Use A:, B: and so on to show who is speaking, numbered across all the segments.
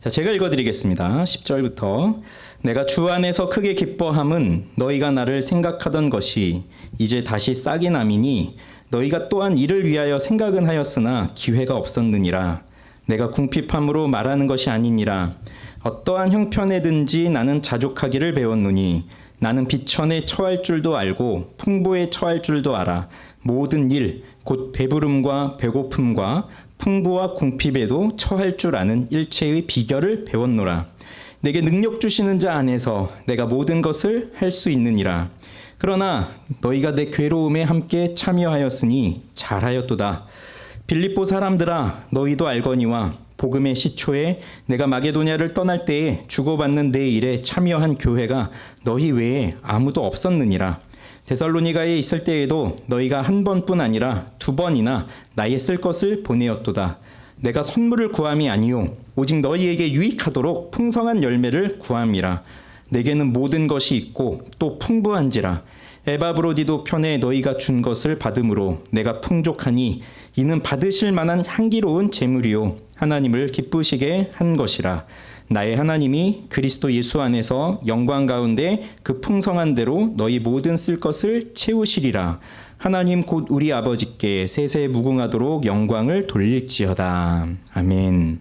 A: 자, 제가 읽어드리겠습니다. 10절부터. 내가 주 안에서 크게 기뻐함은 너희가 나를 생각하던 것이 이제 다시 싹이 남이니 너희가 또한 이를 위하여 생각은 하였으나 기회가 없었느니라. 내가 궁핍함으로 말하는 것이 아니니라. 어떠한 형편에든지 나는 자족하기를 배웠노니 나는 비천에 처할 줄도 알고 풍부에 처할 줄도 알아. 모든 일, 곧 배부름과 배고픔과 풍부와 궁핍에도 처할 줄 아는 일체의 비결을 배웠노라. 내게 능력 주시는 자 안에서 내가 모든 것을 할 수 있느니라. 그러나 너희가 내 괴로움에 함께 참여하였으니 잘하였도다. 빌립보 사람들아, 너희도 알거니와 복음의 시초에 내가 마게도냐를 떠날 때에 주고받는 내 일에 참여한 교회가 너희 외에 아무도 없었느니라. 데살로니가에 있을 때에도 너희가 한 번뿐 아니라 두 번이나 나의 쓸 것을 보내었도다. 내가 선물을 구함이 아니요 오직 너희에게 유익하도록 풍성한 열매를 구함이라. 내게는 모든 것이 있고 또 풍부한지라. 에바브로디도 편에 너희가 준 것을 받음으로 내가 풍족하니 이는 받으실 만한 향기로운 제물이요 하나님을 기쁘시게 한 것이라. 나의 하나님이 그리스도 예수 안에서 영광 가운데 그 풍성한 대로 너희 모든 쓸 것을 채우시리라. 하나님 곧 우리 아버지께 세세 무궁하도록 영광을 돌릴지어다. 아멘.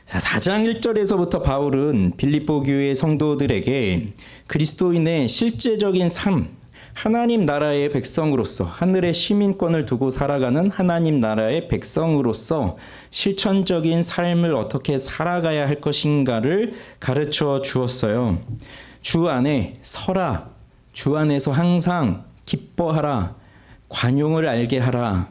A: 4장 1절에서부터 바울은 빌립보 교회 성도들에게 그리스도인의 실제적인 삶, 하나님 나라의 백성으로서 하늘의 시민권을 두고 살아가는 하나님 나라의 백성으로서 실천적인 삶을 어떻게 살아가야 할 것인가를 가르쳐 주었어요. 주 안에 서라, 주 안에서 항상 기뻐하라, 관용을 알게 하라,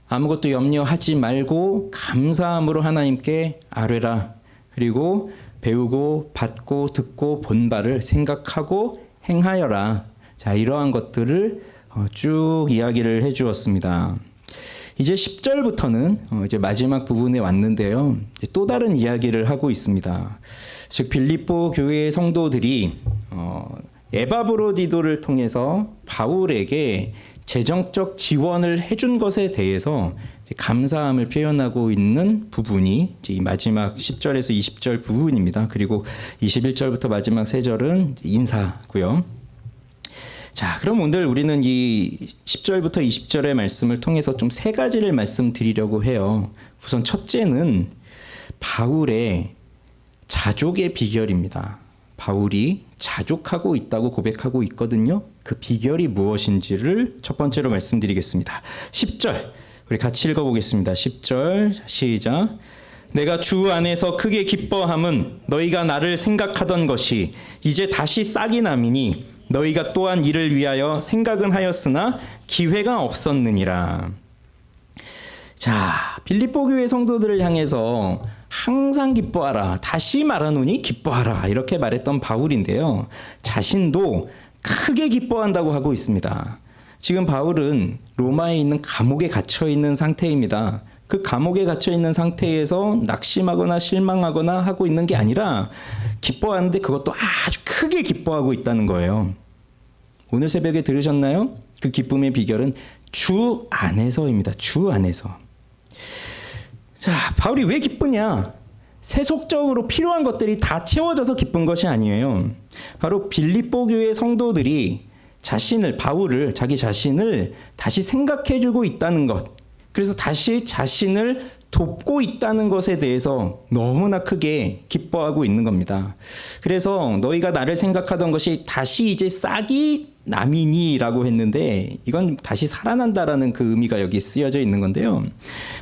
A: 아무것도 염려하지 말고 감사함으로 하나님께 아뢰라. 그리고 배우고 받고 듣고 본 바를 생각하고 행하여라. 자, 이러한 것들을 쭉 이야기를 해 주었습니다. 이제 10절부터는 이제 마지막 부분에 왔는데요. 이제 또 다른 이야기를 하고 있습니다. 즉 빌립보 교회의 성도들이 에바브로디도를 통해서 바울에게 재정적 지원을 해준 것에 대해서 감사함을 표현하고 있는 부분이 이 마지막 10절에서 20절 부분입니다. 그리고 21절부터 마지막 3절은 인사고요. 자, 그럼 오늘 우리는 이 10절부터 20절의 말씀을 통해서 좀 3가지를 말씀드리려고 해요. 우선 첫째는 바울의 자족의 비결입니다. 바울이 자족하고 있다고 고백하고 있거든요. 그 비결이 무엇인지를 첫 번째로 말씀드리겠습니다. 10절 우리 같이 읽어보겠습니다. 10절 시작. 내가 주 안에서 크게 기뻐함은 너희가 나를 생각하던 것이 이제 다시 싹이 남이니 너희가 또한 이를 위하여 생각은 하였으나 기회가 없었느니라. 자, 빌립보 교회 성도들을 향해서 항상 기뻐하라, 다시 말하노니 기뻐하라, 이렇게 말했던 바울인데요. 자신도 크게 기뻐한다고 하고 있습니다. 지금 바울은 로마에 있는 감옥에 갇혀 있는 상태입니다. 그 감옥에 갇혀 있는 상태에서 낙심하거나 실망하거나 하고 있는 게 아니라 기뻐하는데 그것도 아주 크게 기뻐하고 있다는 거예요. 오늘 새벽에 들으셨나요? 그 기쁨의 비결은 주 안에서입니다. 주 안에서. 자, 바울이 왜 기쁘냐? 세속적으로 필요한 것들이 다 채워져서 기쁜 것이 아니에요. 바로 빌립보 교회 성도들이 바울을, 자기 자신을 다시 생각해주고 있다는 것. 그래서 다시 자신을 돕고 있다는 것에 대해서 너무나 크게 기뻐하고 있는 겁니다. 그래서 너희가 나를 생각하던 것이 다시 이제 싹이 남이니라고 했는데 이건 다시 살아난다라는 그 의미가 여기 쓰여져 있는 건데요.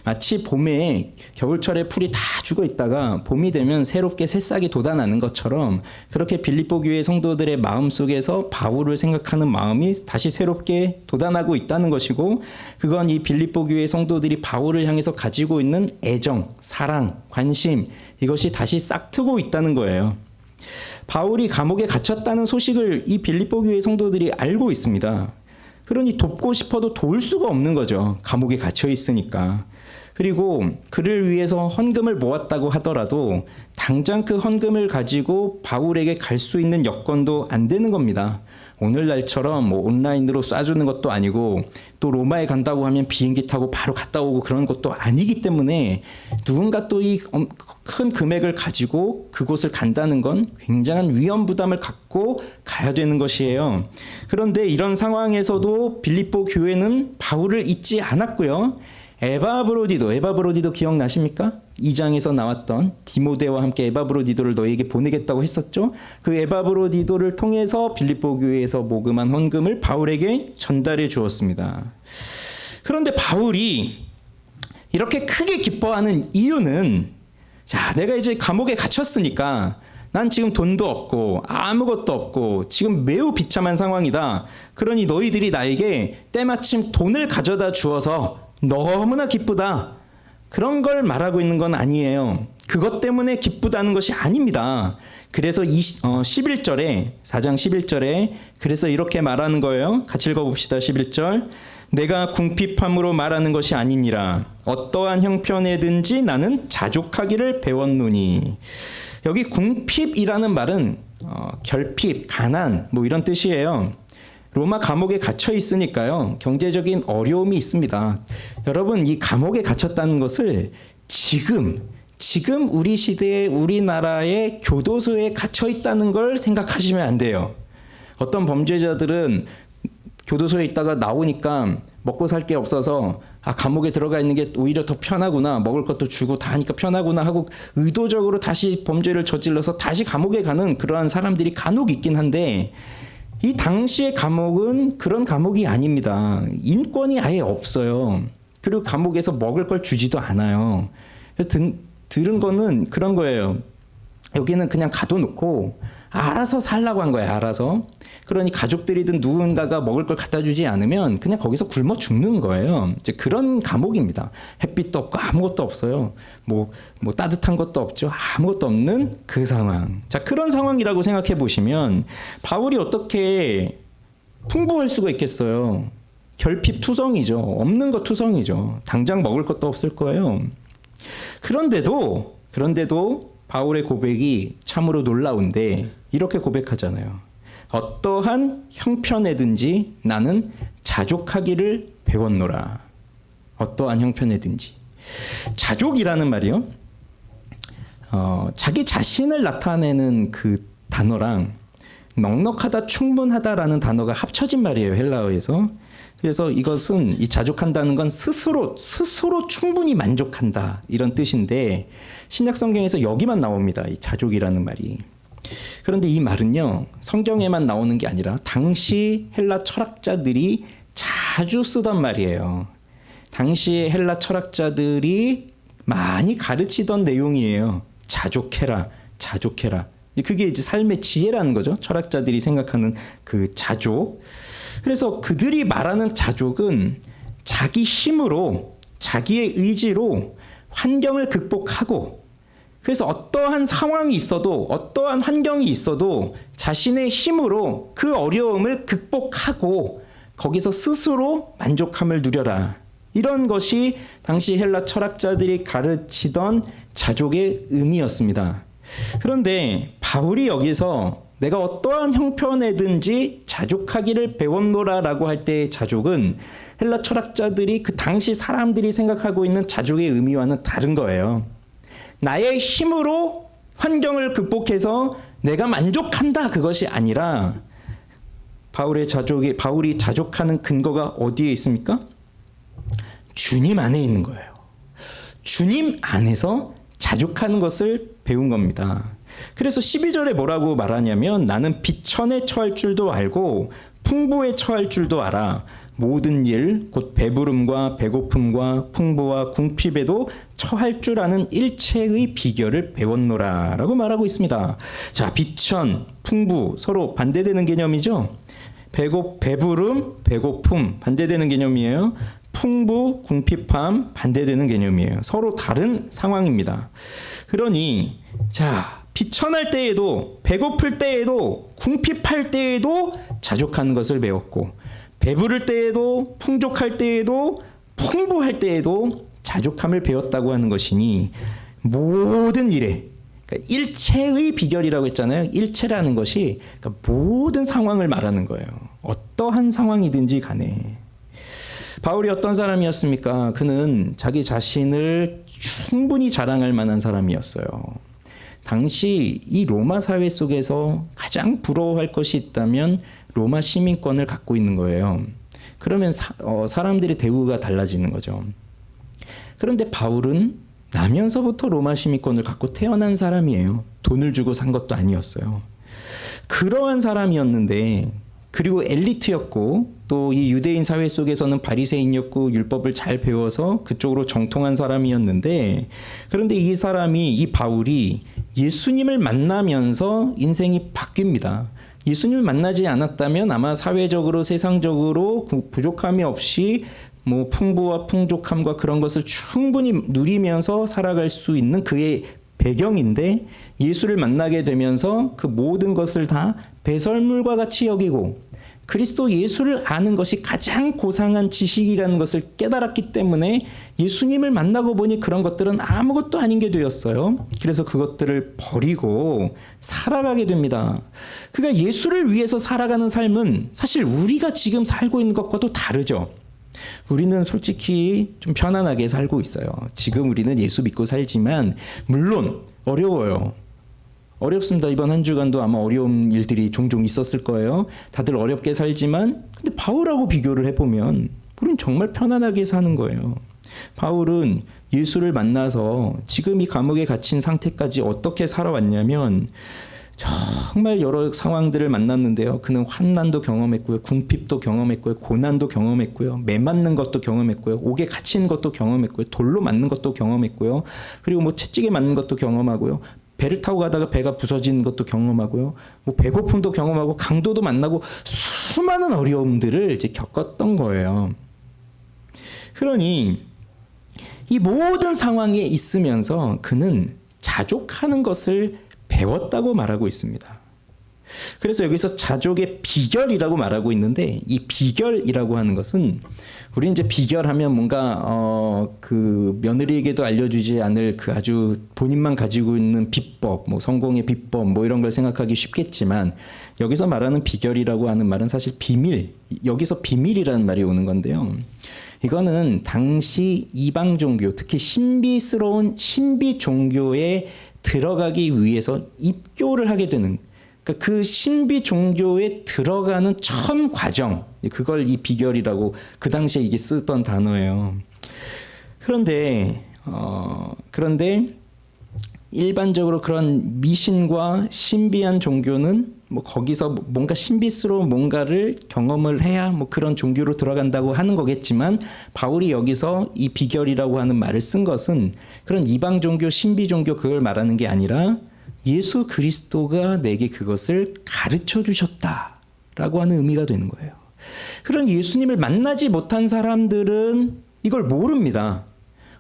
A: 마치 봄에 겨울철에 풀이 다 죽어 있다가 봄이 되면 새롭게 새싹이 돋아나는 것처럼 그렇게 빌립보 교회 성도들의 마음속에서 바울을 생각하는 마음이 다시 새롭게 돋아나고 있다는 것이고, 그건 이 빌립보 교회 성도들이 바울을 향해서 가지고 있는 애정, 사랑, 관심, 이것이 다시 싹트고 있다는 거예요. 바울이 감옥에 갇혔다는 소식을 이 빌립보 교회 성도들이 알고 있습니다. 그러니 돕고 싶어도 도울 수가 없는 거죠. 감옥에 갇혀 있으니까. 그리고 그를 위해서 헌금을 모았다고 하더라도 당장 그 헌금을 가지고 바울에게 갈 수 있는 여건도 안 되는 겁니다. 오늘날처럼 뭐 온라인으로 쏴주는 것도 아니고 또 로마에 간다고 하면 비행기 타고 바로 갔다 오고 그런 것도 아니기 때문에 누군가 또 이 큰 금액을 가지고 그곳을 간다는 건 굉장한 위험 부담을 갖고 가야 되는 것이에요. 그런데 이런 상황에서도 빌립보 교회는 바울을 잊지 않았고요. 에바브로디도 기억나십니까? 2장에서 나왔던 디모데와 함께 에바브로디도를 너에게 보내겠다고 했었죠. 그 에바브로디도를 통해서 빌립보 교회에서 모금한 헌금을 바울에게 전달해 주었습니다. 그런데 바울이 이렇게 크게 기뻐하는 이유는, 자, 내가 이제 감옥에 갇혔으니까 난 지금 돈도 없고 아무것도 없고 지금 매우 비참한 상황이다. 그러니 너희들이 나에게 때마침 돈을 가져다 주어서 너무나 기쁘다. 그런 걸 말하고 있는 건 아니에요. 그것 때문에 기쁘다는 것이 아닙니다. 그래서 11절에 4장 11절에 그래서 이렇게 말하는 거예요. 같이 읽어봅시다. 11절. 내가 궁핍함으로 말하는 것이 아니니라. 어떠한 형편에든지 나는 자족하기를 배웠노니. 여기 궁핍이라는 말은 결핍, 가난 뭐 이런 뜻이에요. 로마 감옥에 갇혀 있으니까요. 경제적인 어려움이 있습니다. 여러분, 이 감옥에 갇혔다는 것을 지금 우리 시대에 우리나라의 교도소에 갇혀 있다는 걸 생각하시면 안 돼요. 어떤 범죄자들은 교도소에 있다가 나오니까 먹고 살 게 없어서 감옥에 들어가 있는 게 오히려 더 편하구나. 먹을 것도 주고 다 하니까 편하구나 하고 의도적으로 다시 범죄를 저질러서 다시 감옥에 가는 그러한 사람들이 간혹 있긴 한데 이 당시의 감옥은 그런 감옥이 아닙니다. 인권이 아예 없어요. 그리고 감옥에서 먹을 걸 주지도 않아요. 들은 거는 그런 거예요. 여기는 그냥 가둬놓고 알아서 살라고 한 거예요. 알아서. 그러니 가족들이든 누군가가 먹을 걸 갖다 주지 않으면 그냥 거기서 굶어 죽는 거예요. 이제 그런 감옥입니다. 햇빛도 없고 아무것도 없어요. 뭐 따뜻한 것도 없죠. 아무것도 없는 그 상황. 자, 그런 상황이라고 생각해 보시면 바울이 어떻게 풍부할 수가 있겠어요. 결핍투성이죠. 없는 것 투성이죠. 당장 먹을 것도 없을 거예요. 그런데도 바울의 고백이 참으로 놀라운데 이렇게 고백하잖아요. 어떠한 형편에든지 나는 자족하기를 배웠노라. 어떠한 형편에든지. 자족이라는 말이요. 자기 자신을 나타내는 그 단어랑 넉넉하다, 충분하다라는 단어가 합쳐진 말이에요. 헬라어에서. 그래서 이것은 이 자족한다는 건 스스로 충분히 만족한다 이런 뜻인데 신약 성경에서 여기만 나옵니다. 이 자족이라는 말이. 그런데 이 말은요, 성경에만 나오는 게 아니라 당시 헬라 철학자들이 자주 쓰던 말이에요. 당시 헬라 철학자들이 많이 가르치던 내용이에요. 자족해라. 그게 이제 삶의 지혜라는 거죠. 철학자들이 생각하는 그 자족. 그래서 그들이 말하는 자족은 자기 힘으로, 자기의 의지로 환경을 극복하고, 그래서 어떠한 상황이 있어도, 어떠한 환경이 있어도 자신의 힘으로 그 어려움을 극복하고 거기서 스스로 만족함을 누려라. 이런 것이 당시 헬라 철학자들이 가르치던 자족의 의미였습니다. 그런데 바울이 여기서 내가 어떠한 형편에든지 자족하기를 배웠노라라고 할 때의 자족은 헬라 철학자들이 그 당시 사람들이 생각하고 있는 자족의 의미와는 다른 거예요. 나의 힘으로 환경을 극복해서 내가 만족한다, 그것이 아니라 바울이 자족하는 근거가 어디에 있습니까? 주님 안에 있는 거예요. 주님 안에서 자족하는 것을 배운 겁니다. 그래서 12절에 뭐라고 말하냐면 나는 비천에 처할 줄도 알고 풍부에 처할 줄도 알아. 모든 일, 곧 배부름과 배고픔과 풍부와 궁핍에도 처할 줄 아는 일체의 비결을 배웠노라 라고 말하고 있습니다. 자, 비천, 풍부 서로 반대되는 개념이죠. 배부름, 배고픔 반대되는 개념이에요. 풍부, 궁핍함 반대되는 개념이에요. 서로 다른 상황입니다. 그러니 자, 비천할 때에도, 배고플 때에도, 궁핍할 때에도 자족하는 것을 배웠고, 배부를 때에도, 풍족할 때에도, 풍부할 때에도 자족함을 배웠다고 하는 것이니 모든 일에, 그러니까 일체의 비결이라고 했잖아요. 일체라는 것이 그러니까 모든 상황을 말하는 거예요. 어떠한 상황이든지 간에. 바울이 어떤 사람이었습니까? 그는 자기 자신을 충분히 자랑할 만한 사람이었어요. 당시 이 로마 사회 속에서 가장 부러워할 것이 있다면 로마 시민권을 갖고 있는 거예요. 그러면 사람들의 대우가 달라지는 거죠. 그런데 바울은 나면서부터 로마 시민권을 갖고 태어난 사람이에요. 돈을 주고 산 것도 아니었어요. 그러한 사람이었는데, 그리고 엘리트였고 또 이 유대인 사회 속에서는 바리새인이었고 율법을 잘 배워서 그쪽으로 정통한 사람이었는데, 그런데 이 바울이 예수님을 만나면서 인생이 바뀝니다. 예수님을 만나지 않았다면 아마 사회적으로 세상적으로 부족함이 없이 뭐 풍부와 풍족함과 그런 것을 충분히 누리면서 살아갈 수 있는 그의 배경인데, 예수를 만나게 되면서 그 모든 것을 다 배설물과 같이 여기고 그리스도 예수를 아는 것이 가장 고상한 지식이라는 것을 깨달았기 때문에 예수님을 만나고 보니 그런 것들은 아무것도 아닌 게 되었어요. 그래서 그것들을 버리고 살아가게 됩니다. 그러니까 예수를 위해서 살아가는 삶은 사실 우리가 지금 살고 있는 것과도 다르죠. 우리는 솔직히 좀 편안하게 살고 있어요. 지금 우리는 예수 믿고 살지만 물론 어려워요. 어렵습니다. 이번 한 주간도 아마 어려운 일들이 종종 있었을 거예요. 다들 어렵게 살지만 근데 바울하고 비교를 해보면 우리는 정말 편안하게 사는 거예요. 바울은 예수를 만나서 지금 이 감옥에 갇힌 상태까지 어떻게 살아왔냐면 정말 여러 상황들을 만났는데요. 그는 환난도 경험했고요. 궁핍도 경험했고요. 고난도 경험했고요. 매 맞는 것도 경험했고요. 옥에 갇힌 것도 경험했고요. 돌로 맞는 것도 경험했고요. 그리고 뭐 채찍에 맞는 것도 경험하고요. 배를 타고 가다가 배가 부서진 것도 경험하고요. 뭐 배고픔도 경험하고 강도도 만나고 수많은 어려움들을 이제 겪었던 거예요. 그러니 이 모든 상황에 있으면서 그는 자족하는 것을 배웠다고 말하고 있습니다. 그래서 여기서 자족의 비결이라고 말하고 있는데, 이 비결이라고 하는 것은 우리 이제 비결하면 뭔가 그 며느리에게도 알려주지 않을 그 아주 본인만 가지고 있는 비법, 뭐 성공의 비법, 뭐 이런 걸 생각하기 쉽겠지만, 여기서 말하는 비결이라고 하는 말은 사실 비밀, 여기서 비밀이라는 말이 오는 건데요. 이거는 당시 이방 종교, 특히 신비스러운 신비 종교에 들어가기 위해서 입교를 하게 되는, 그러니까 그 신비 종교에 들어가는 첫 과정, 그걸 이 비결이라고 그 당시에 이게 쓰던 단어예요. 그런데 일반적으로 그런 미신과 신비한 종교는 뭐 거기서 뭔가 신비스러운 뭔가를 경험을 해야 뭐 그런 종교로 들어간다고 하는 거겠지만, 바울이 여기서 이 비결이라고 하는 말을 쓴 것은 그런 이방 종교, 신비 종교 그걸 말하는 게 아니라 예수 그리스도가 내게 그것을 가르쳐 주셨다라고 하는 의미가 되는 거예요. 그런 예수님을 만나지 못한 사람들은 이걸 모릅니다.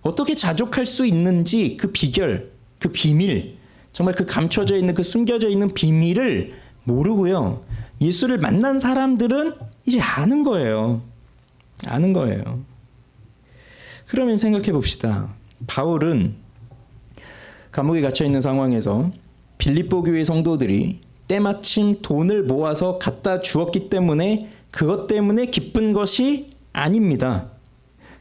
A: 어떻게 자족할 수 있는지 그 비결, 그 비밀, 정말 그 감춰져 있는 그 숨겨져 있는 비밀을 모르고요. 예수를 만난 사람들은 이제 아는 거예요. 아는 거예요. 그러면 생각해 봅시다. 바울은 감옥에 갇혀 있는 상황에서 빌립보 교회 성도들이 때마침 돈을 모아서 갖다 주었기 때문에 그것 때문에 기쁜 것이 아닙니다.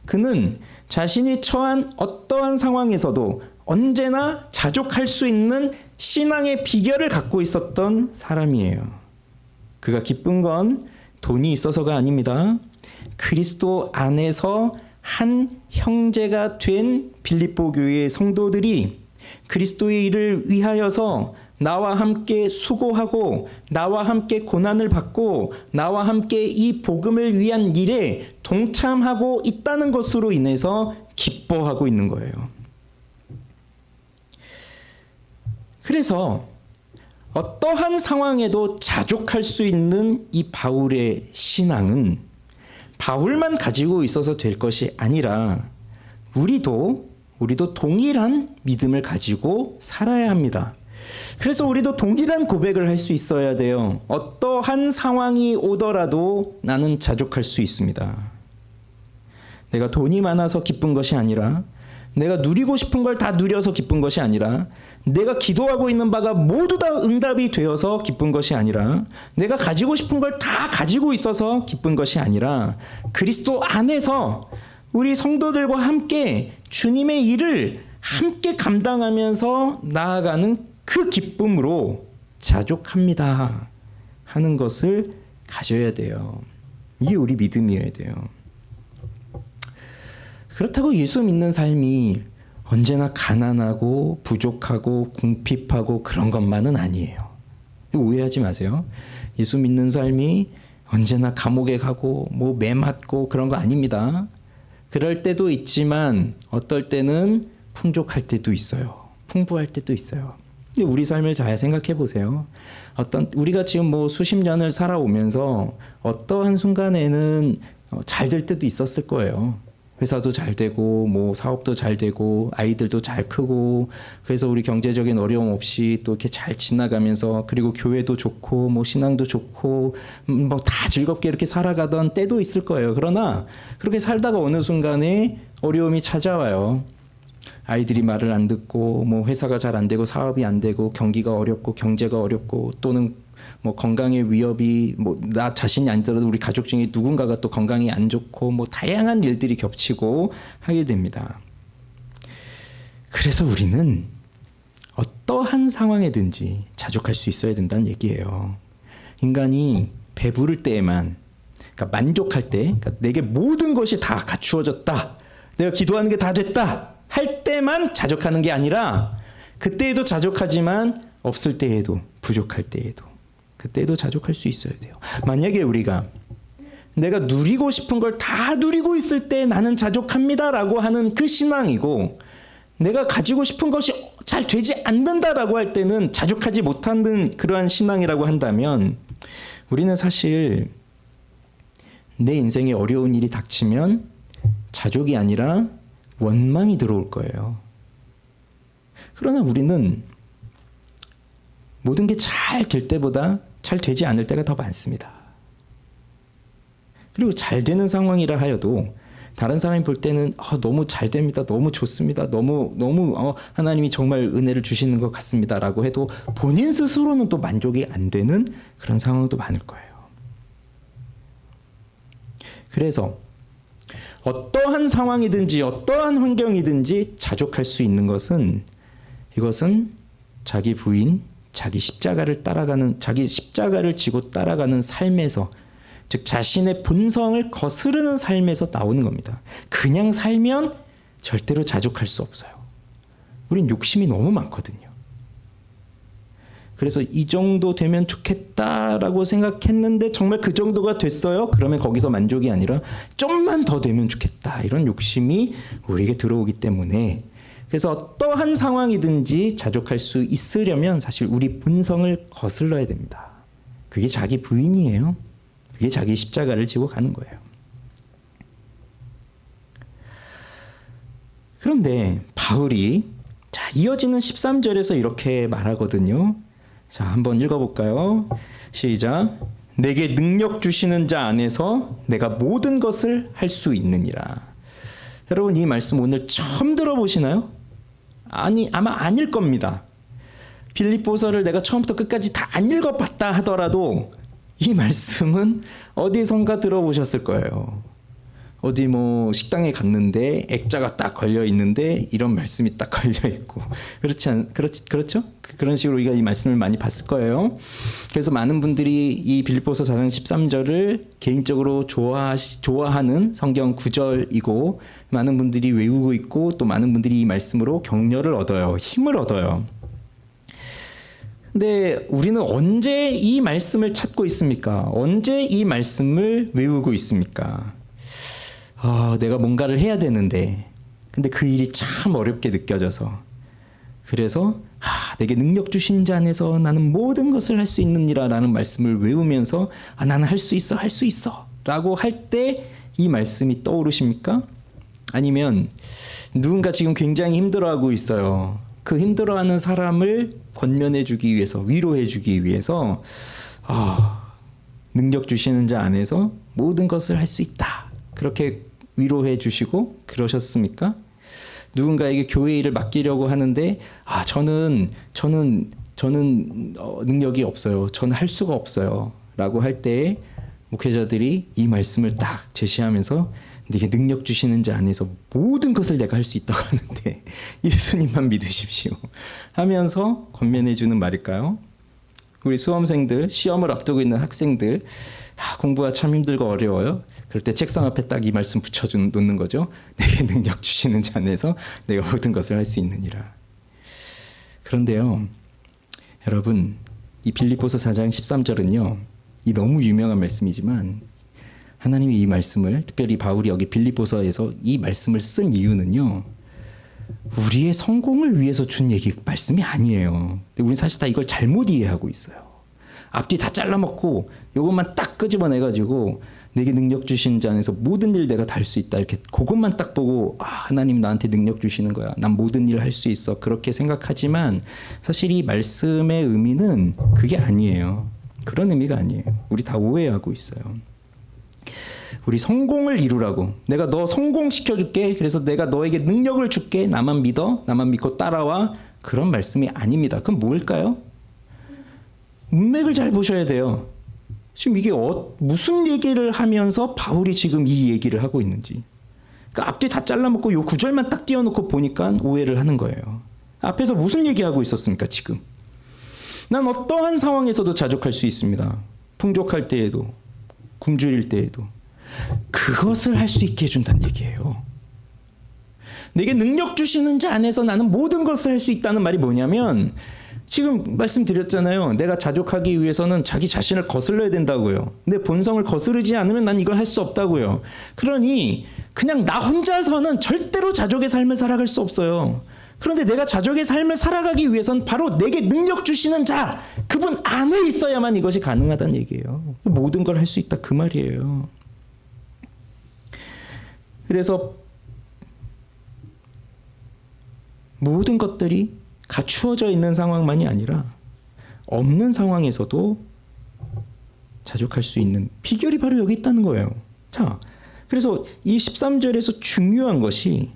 A: 그는 자신이 처한 어떠한 상황에서도 언제나 자족할 수 있는 신앙의 비결을 갖고 있었던 사람이에요. 그가 기쁜 건 돈이 있어서가 아닙니다. 그리스도 안에서 한 형제가 된 빌립보 교회의 성도들이 그리스도의 일을 위하여서 나와 함께 수고하고 나와 함께 고난을 받고 나와 함께 이 복음을 위한 일에 동참하고 있다는 것으로 인해서 기뻐하고 있는 거예요. 그래서 어떠한 상황에도 자족할 수 있는 이 바울의 신앙은 바울만 가지고 있어서 될 것이 아니라 우리도 동일한 믿음을 가지고 살아야 합니다. 그래서 우리도 동일한 고백을 할 수 있어야 돼요. 어떠한 상황이 오더라도 나는 자족할 수 있습니다. 내가 돈이 많아서 기쁜 것이 아니라 내가 누리고 싶은 걸 다 누려서 기쁜 것이 아니라, 내가 기도하고 있는 바가 모두 다 응답이 되어서 기쁜 것이 아니라, 내가 가지고 싶은 걸 다 가지고 있어서 기쁜 것이 아니라, 그리스도 안에서 우리 성도들과 함께 주님의 일을 함께 감당하면서 나아가는 그 기쁨으로 자족합니다 하는 것을 가져야 돼요. 이게 우리 믿음이어야 돼요. 그렇다고 예수 믿는 삶이 언제나 가난하고 부족하고 궁핍하고 그런 것만은 아니에요. 오해하지 마세요. 예수 믿는 삶이 언제나 감옥에 가고 뭐 매 맞고 그런 거 아닙니다. 그럴 때도 있지만 어떨 때는 풍족할 때도 있어요. 풍부할 때도 있어요. 우리 삶을 잘 생각해 보세요. 우리가 지금 뭐 수십 년을 살아오면서 어떠한 순간에는 잘 될 때도 있었을 거예요. 회사도 잘 되고 뭐 사업도 잘 되고 아이들도 잘 크고, 그래서 우리 경제적인 어려움 없이 또 이렇게 잘 지나가면서, 그리고 교회도 좋고 뭐 신앙도 좋고 뭐 다 즐겁게 이렇게 살아가던 때도 있을 거예요. 그러나 그렇게 살다가 어느 순간에 어려움이 찾아와요. 아이들이 말을 안 듣고 뭐 회사가 잘 안 되고 사업이 안 되고 경기가 어렵고 경제가 어렵고, 또는 뭐 건강의 위협이, 뭐 나 자신이 아니더라도 우리 가족 중에 누군가가 또 건강이 안 좋고 뭐 다양한 일들이 겹치고 하게 됩니다. 그래서 우리는 어떠한 상황에든지 자족할 수 있어야 된다는 얘기예요. 인간이 배부를 때에만, 그러니까 만족할 때, 그러니까 내게 모든 것이 다 갖추어졌다, 내가 기도하는 게 다 됐다 할 때만 자족하는 게 아니라, 그때에도 자족하지만 없을 때에도, 부족할 때에도, 그때도 자족할 수 있어야 돼요. 만약에 우리가 내가 누리고 싶은 걸 다 누리고 있을 때 나는 자족합니다라고 하는 그 신앙이고, 내가 가지고 싶은 것이 잘 되지 않는다라고 할 때는 자족하지 못하는 그러한 신앙이라고 한다면, 우리는 사실 내 인생에 어려운 일이 닥치면 자족이 아니라 원망이 들어올 거예요. 그러나 우리는 모든 게 잘 될 때보다 잘 되지 않을 때가 더 많습니다. 그리고 잘 되는 상황이라 하여도 다른 사람이 볼 때는 너무 잘 됩니다, 너무 좋습니다, 너무 하나님이 정말 은혜를 주시는 것 같습니다라고 해도 본인 스스로는 또 만족이 안 되는 그런 상황도 많을 거예요. 그래서 어떠한 상황이든지 어떠한 환경이든지 자족할 수 있는 것은, 이것은 자기 부인, 자기 십자가를 지고 따라가는 삶에서, 즉 자신의 본성을 거스르는 삶에서 나오는 겁니다. 그냥 살면 절대로 자족할 수 없어요. 우린 욕심이 너무 많거든요. 그래서 이 정도 되면 좋겠다라고 생각했는데 정말 그 정도가 됐어요? 그러면 거기서 만족이 아니라 좀만 더 되면 좋겠다, 이런 욕심이 우리에게 들어오기 때문에, 그래서 어떠한 상황이든지 자족할 수 있으려면 사실 우리 본성을 거슬러야 됩니다. 그게 자기 부인이에요. 그게 자기 십자가를 지고 가는 거예요. 그런데 바울이 이어지는 13절에서 이렇게 말하거든요. 자, 한번 읽어볼까요? 시작. 내게 능력 주시는 자 안에서 내가 모든 것을 할 수 있느니라. 여러분, 이 말씀 오늘 처음 들어보시나요? 아마 아닐 겁니다. 빌립보서를 내가 처음부터 끝까지 다 안 읽어봤다 하더라도 이 말씀은 어디선가 들어보셨을 거예요. 어디 뭐 식당에 갔는데 액자가 딱 걸려 있는데 이런 말씀이 딱 걸려 있고, 그렇죠? 그런 식으로 우리가 이 말씀을 많이 봤을 거예요. 그래서 많은 분들이 이 빌립보서 4장 13절을 개인적으로 좋아하는 성경 구절이고, 많은 분들이 외우고 있고, 또 많은 분들이 이 말씀으로 격려를 얻어요. 힘을 얻어요. 근데 우리는 언제 이 말씀을 찾고 있습니까? 언제 이 말씀을 외우고 있습니까? 내가 뭔가를 해야 되는데, 근데 그 일이 참 어렵게 느껴져서, 그래서 내게 능력 주신 자 안에서 나는 모든 것을 할 수 있느니라 라는 말씀을 외우면서 나는 할 수 있어 라고 할 때 이 말씀이 떠오르십니까? 아니면 누군가 지금 굉장히 힘들어하고 있어요. 그 힘들어하는 사람을 권면해 주기 위해서, 위로해 주기 위해서 능력 주시는 자 안에서 모든 것을 할 수 있다, 그렇게 위로해 주시고 그러셨습니까? 누군가에게 교회 일을 맡기려고 하는데 저는 능력이 없어요. 저는 할 수가 없어요. 라고 할 때 목회자들이 이 말씀을 딱 제시하면서 네게 능력 주시는 자 안에서 모든 것을 내가 할 수 있다고 하는데 예수님만 믿으십시오 하면서 권면해 주는 말일까요? 우리 수험생들, 시험을 앞두고 있는 학생들, 공부가 참 힘들고 어려워요. 그럴 때 책상 앞에 딱 이 말씀 놓는 거죠. 내게 능력 주시는 자 안에서 내가 모든 것을 할 수 있느니라. 그런데요, 여러분, 이 빌립보서 4장 13절은요, 이 너무 유명한 말씀이지만 하나님이 이 말씀을, 특별히 바울이 여기 빌립보서에서 이 말씀을 쓴 이유는요, 우리의 성공을 위해서 준 말씀이 아니에요. 근데 우리는 사실 다 이걸 잘못 이해하고 있어요. 앞뒤 다 잘라먹고 이것만 딱 끄집어내가지고 내게 능력 주신 자 안에서 모든 일 내가 다 할 수 있다, 이렇게 그것만 딱 보고 하나님 나한테 능력 주시는 거야, 난 모든 일 할 수 있어, 그렇게 생각하지만 사실 이 말씀의 의미는 그게 아니에요. 그런 의미가 아니에요. 우리 다 오해하고 있어요. 우리 성공을 이루라고, 내가 너 성공시켜줄게, 그래서 내가 너에게 능력을 줄게, 나만 믿어, 나만 믿고 따라와, 그런 말씀이 아닙니다. 그럼 뭘까요? 문맥을 잘 보셔야 돼요. 지금 이게 무슨 얘기를 하면서 바울이 지금 이 얘기를 하고 있는지. 그러니까 앞뒤 다 잘라먹고 요 구절만 딱 띄워놓고 보니까 오해를 하는 거예요. 앞에서 무슨 얘기하고 있었습니까 지금? 난 어떠한 상황에서도 자족할 수 있습니다. 풍족할 때에도, 굶주릴 때에도. 그것을 할 수 있게 해준다는 얘기예요. 내게 능력 주시는 자 안에서 나는 모든 것을 할 수 있다는 말이 뭐냐면, 지금 말씀드렸잖아요. 내가 자족하기 위해서는 자기 자신을 거슬러야 된다고요. 내 본성을 거스르지 않으면 난 이걸 할 수 없다고요. 그러니 그냥 나 혼자서는 절대로 자족의 삶을 살아갈 수 없어요. 그런데 내가 자족의 삶을 살아가기 위해서는 바로 내게 능력 주시는 자, 그분 안에 있어야만 이것이 가능하다는 얘기예요. 모든 걸 할 수 있다, 그 말이에요. 그래서 모든 것들이 갖추어져 있는 상황만이 아니라 없는 상황에서도 자족할 수 있는 비결이 바로 여기 있다는 거예요. 자, 그래서 이 13절에서 중요한 것이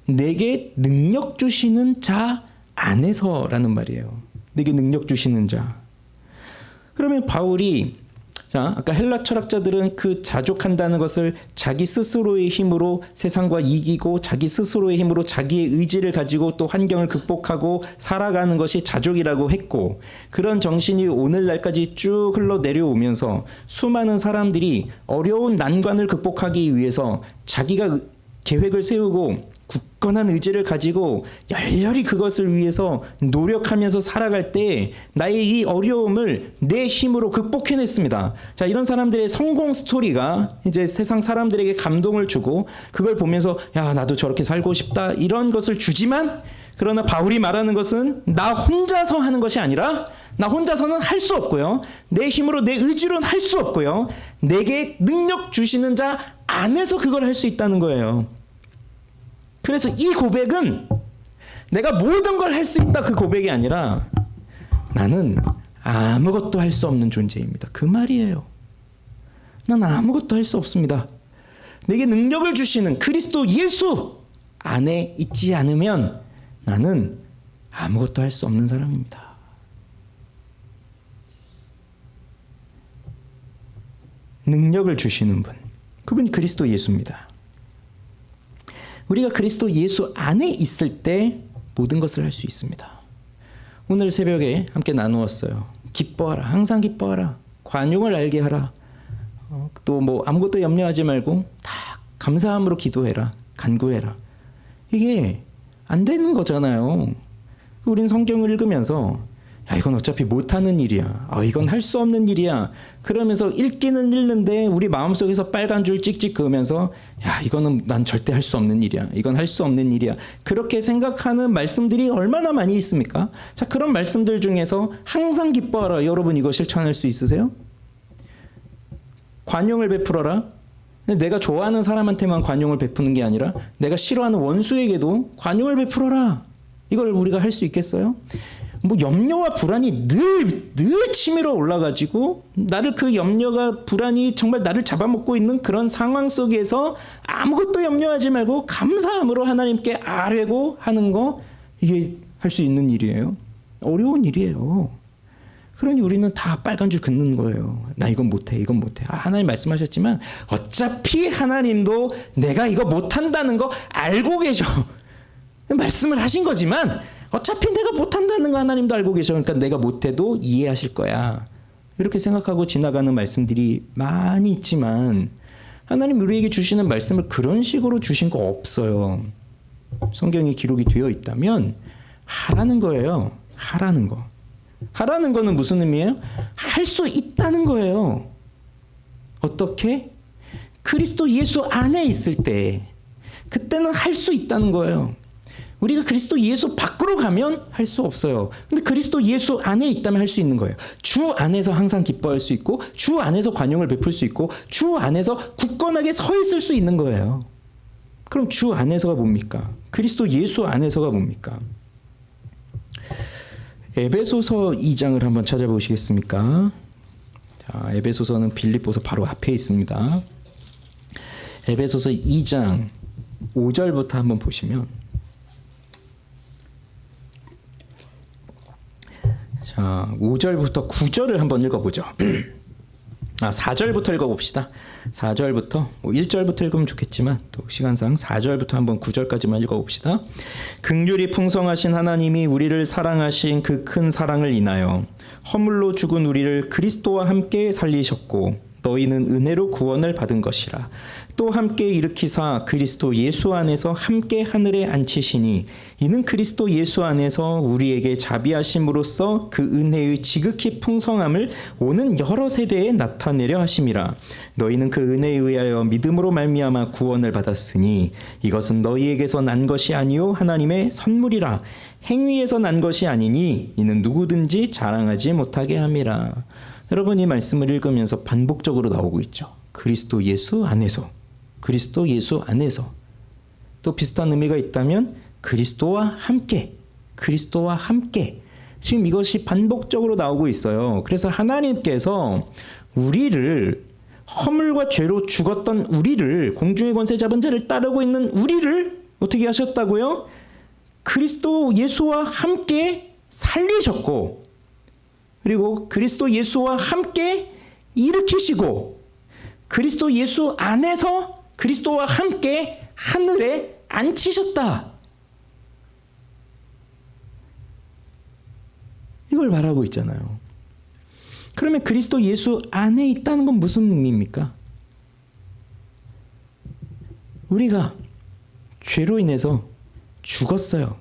A: 내게 능력 주시는 자 안에서라는 말이에요. 내게 능력 주시는 자. 그러면 바울이, 자, 아까 헬라 철학자들은 그 자족한다는 것을 자기 스스로의 힘으로 세상과 이기고 자기 스스로의 힘으로 자기의 의지를 가지고 또 환경을 극복하고 살아가는 것이 자족이라고 했고, 그런 정신이 오늘날까지 쭉 흘러내려오면서 수많은 사람들이 어려운 난관을 극복하기 위해서 자기가 계획을 세우고 굳건한 의지를 가지고 열렬히 그것을 위해서 노력하면서 살아갈 때 나의 이 어려움을 내 힘으로 극복해냈습니다. 자, 이런 사람들의 성공 스토리가 이제 세상 사람들에게 감동을 주고 그걸 보면서 야, 나도 저렇게 살고 싶다, 이런 것을 주지만, 그러나 바울이 말하는 것은 나 혼자서 하는 것이 아니라, 나 혼자서는 할 수 없고요, 내 힘으로 내 의지로는 할 수 없고요, 내게 능력 주시는 자 안에서 그걸 할 수 있다는 거예요. 그래서 이 고백은 내가 모든 걸 할 수 있다, 그 고백이 아니라 나는 아무것도 할 수 없는 존재입니다, 그 말이에요. 난 아무것도 할 수 없습니다. 내게 능력을 주시는 그리스도 예수 안에 있지 않으면 나는 아무것도 할 수 없는 사람입니다. 능력을 주시는 분, 그분이 그리스도 예수입니다. 우리가 그리스도 예수 안에 있을 때 모든 것을 할 수 있습니다. 오늘 새벽에 함께 나누었어요. 기뻐하라, 항상 기뻐하라, 관용을 알게 하라, 또 뭐 아무것도 염려하지 말고 다 감사함으로 기도해라, 간구해라. 이게 안 되는 거잖아요. 우린 성경을 읽으면서 야, 이건 어차피 못하는 일이야, 이건 할 수 없는 일이야, 그러면서 읽기는 읽는데 우리 마음속에서 빨간 줄 찍찍 그으면서 야, 이거는 난 절대 할 수 없는 일이야, 이건 할 수 없는 일이야, 그렇게 생각하는 말씀들이 얼마나 많이 있습니까? 자, 그런 말씀들 중에서 항상 기뻐하라, 여러분 이거 실천할 수 있으세요? 관용을 베풀어라, 내가 좋아하는 사람한테만 관용을 베푸는 게 아니라 내가 싫어하는 원수에게도 관용을 베풀어라, 이걸 우리가 할 수 있겠어요? 뭐 염려와 불안이 늘 치밀어 올라가지고 나를 그 염려가 불안이 정말 나를 잡아먹고 있는 그런 상황 속에서 아무것도 염려하지 말고 감사함으로 하나님께 아뢰고 하는 거, 이게 할 수 있는 일이에요? 어려운 일이에요. 그러니 우리는 다 빨간 줄 긋는 거예요. 나 이건 못해, 이건 못해. 하나님 말씀하셨지만 어차피 하나님도 내가 이거 못한다는 거 알고 계셔. 말씀을 하신 거지만 어차피 내가 못한다는 거 하나님도 알고 계셔. 그러니까 내가 못해도 이해하실 거야. 이렇게 생각하고 지나가는 말씀들이 많이 있지만 하나님 우리에게 주시는 말씀을 그런 식으로 주신 거 없어요. 성경에 기록이 되어 있다면 하라는 거예요. 하라는 거. 하라는 거는 무슨 의미예요? 할 수 있다는 거예요. 어떻게? 그리스도 예수 안에 있을 때 그때는 할 수 있다는 거예요. 우리가 그리스도 예수 밖으로 가면 할 수 없어요. 근데 그리스도 예수 안에 있다면 할 수 있는 거예요. 주 안에서 항상 기뻐할 수 있고 주 안에서 관용을 베풀 수 있고 주 안에서 굳건하게 서 있을 수 있는 거예요. 그럼 주 안에서가 뭡니까? 그리스도 예수 안에서가 뭡니까? 에베소서 2장을 한번 찾아보시겠습니까? 자, 에베소서는 빌립보서 바로 앞에 있습니다. 에베소서 2장 5절부터 한번 보시면, 자, 5절부터 9절을 한번 읽어보죠. 4절부터 읽어봅시다. 4절부터 1절부터 읽으면 좋겠지만 또 시간상 4절부터 한번 9절까지만 읽어봅시다. 긍휼이 풍성하신 하나님이 우리를 사랑하신 그 큰 사랑을 인하여 허물로 죽은 우리를 그리스도와 함께 살리셨고 너희는 은혜로 구원을 받은 것이라. 또 함께 일으키사 그리스도 예수 안에서 함께 하늘에 앉히시니 이는 그리스도 예수 안에서 우리에게 자비하심으로써 그 은혜의 지극히 풍성함을 오는 여러 세대에 나타내려 하심이라. 너희는 그 은혜에 의하여 믿음으로 말미암아 구원을 받았으니 이것은 너희에게서 난 것이 아니요 하나님의 선물이라. 행위에서 난 것이 아니니 이는 누구든지 자랑하지 못하게 함이라. 여러분, 이 말씀을 읽으면서 반복적으로 나오고 있죠. 그리스도 예수 안에서, 그리스도 예수 안에서. 또 비슷한 의미가 있다면 그리스도와 함께, 그리스도와 함께. 지금 이것이 반복적으로 나오고 있어요. 그래서 하나님께서 우리를, 허물과 죄로 죽었던 우리를, 공중의 권세 잡은 자를 따르고 있는 우리를 어떻게 하셨다고요? 그리스도 예수와 함께 살리셨고, 그리고 그리스도 예수와 함께 일으키시고 그리스도 예수 안에서 그리스도와 함께 하늘에 앉히셨다. 이걸 말하고 있잖아요. 그러면 그리스도 예수 안에 있다는 건 무슨 의미입니까? 우리가 죄로 인해서 죽었어요.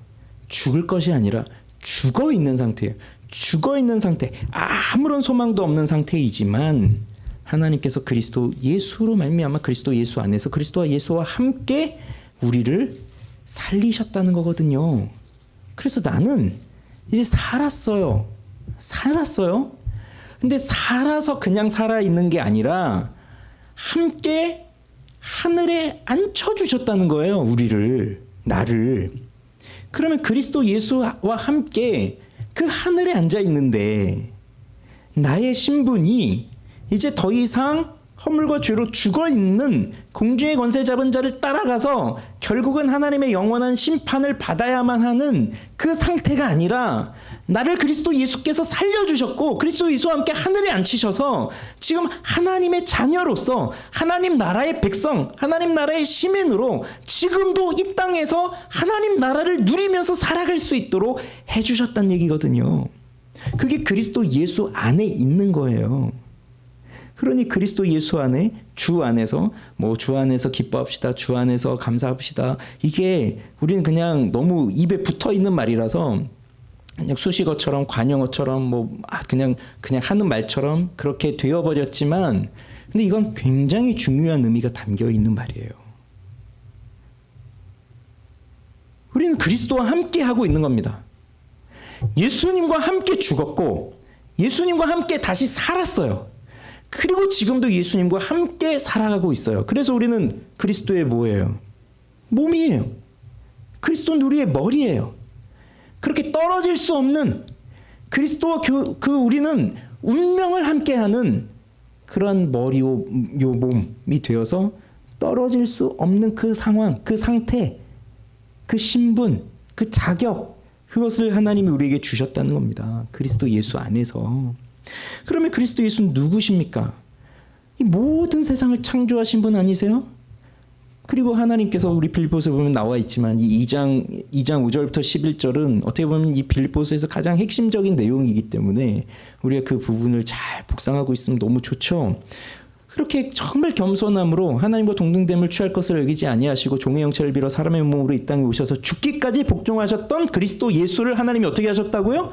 A: 죽을 것이 아니라 죽어 있는 상태예요. 죽어 있는 상태, 아무런 소망도 없는 상태이지만 하나님께서 그리스도 예수로 말미암아 그리스도 예수 안에서 그리스도와 예수와 함께 우리를 살리셨다는 거거든요. 그래서 나는 이제 살았어요. 근데 살아서 그냥 살아있는 게 아니라 함께 하늘에 앉혀주셨다는 거예요. 우리를, 나를. 그러면 그리스도 예수와 함께 그 하늘에 앉아 있는데 나의 신분이 이제 더 이상 허물과 죄로 죽어 있는 공중의 권세 잡은 자를 따라가서 결국은 하나님의 영원한 심판을 받아야만 하는 그 상태가 아니라 나를 그리스도 예수께서 살려주셨고 그리스도 예수와 함께 하늘에 앉히셔서 지금 하나님의 자녀로서 하나님 나라의 백성, 하나님 나라의 시민으로 지금도 이 땅에서 하나님 나라를 누리면서 살아갈 수 있도록 해주셨다는 얘기거든요. 그게 그리스도 예수 안에 있는 거예요. 그러니 그리스도 예수 안에, 주 안에서, 주 안에서 기뻐합시다, 주 안에서 감사합시다. 이게 우리는 그냥 너무 입에 붙어 있는 말이라서 그냥 수식어처럼, 관용어처럼, 그냥 하는 말처럼 그렇게 되어버렸지만, 근데 이건 굉장히 중요한 의미가 담겨 있는 말이에요. 우리는 그리스도와 함께 하고 있는 겁니다. 예수님과 함께 죽었고, 예수님과 함께 다시 살았어요. 그리고 지금도 예수님과 함께 살아가고 있어요. 그래서 우리는 그리스도의 뭐예요? 몸이에요. 그리스도는 우리의 머리예요. 그렇게 떨어질 수 없는 그리스도와 우리는 운명을 함께하는 그런 머리요 몸이 되어서 떨어질 수 없는 그 상황, 그 상태, 그 신분, 그 자격, 그것을 하나님이 우리에게 주셨다는 겁니다. 그리스도 예수 안에서. 그러면 그리스도 예수는 누구십니까? 이 모든 세상을 창조하신 분 아니세요? 그리고 하나님께서 우리 빌립보서에 보면 나와 있지만 이 2장 5절부터 11절은 어떻게 보면 이 빌립보서에서 가장 핵심적인 내용이기 때문에 우리가 그 부분을 잘 묵상하고 있으면 너무 좋죠. 그렇게 정말 겸손함으로 하나님과 동등됨을 취할 것을 여기지 아니하시고 종의 형체를 빌어 사람의 몸으로 이 땅에 오셔서 죽기까지 복종하셨던 그리스도 예수를 하나님이 어떻게 하셨다고요?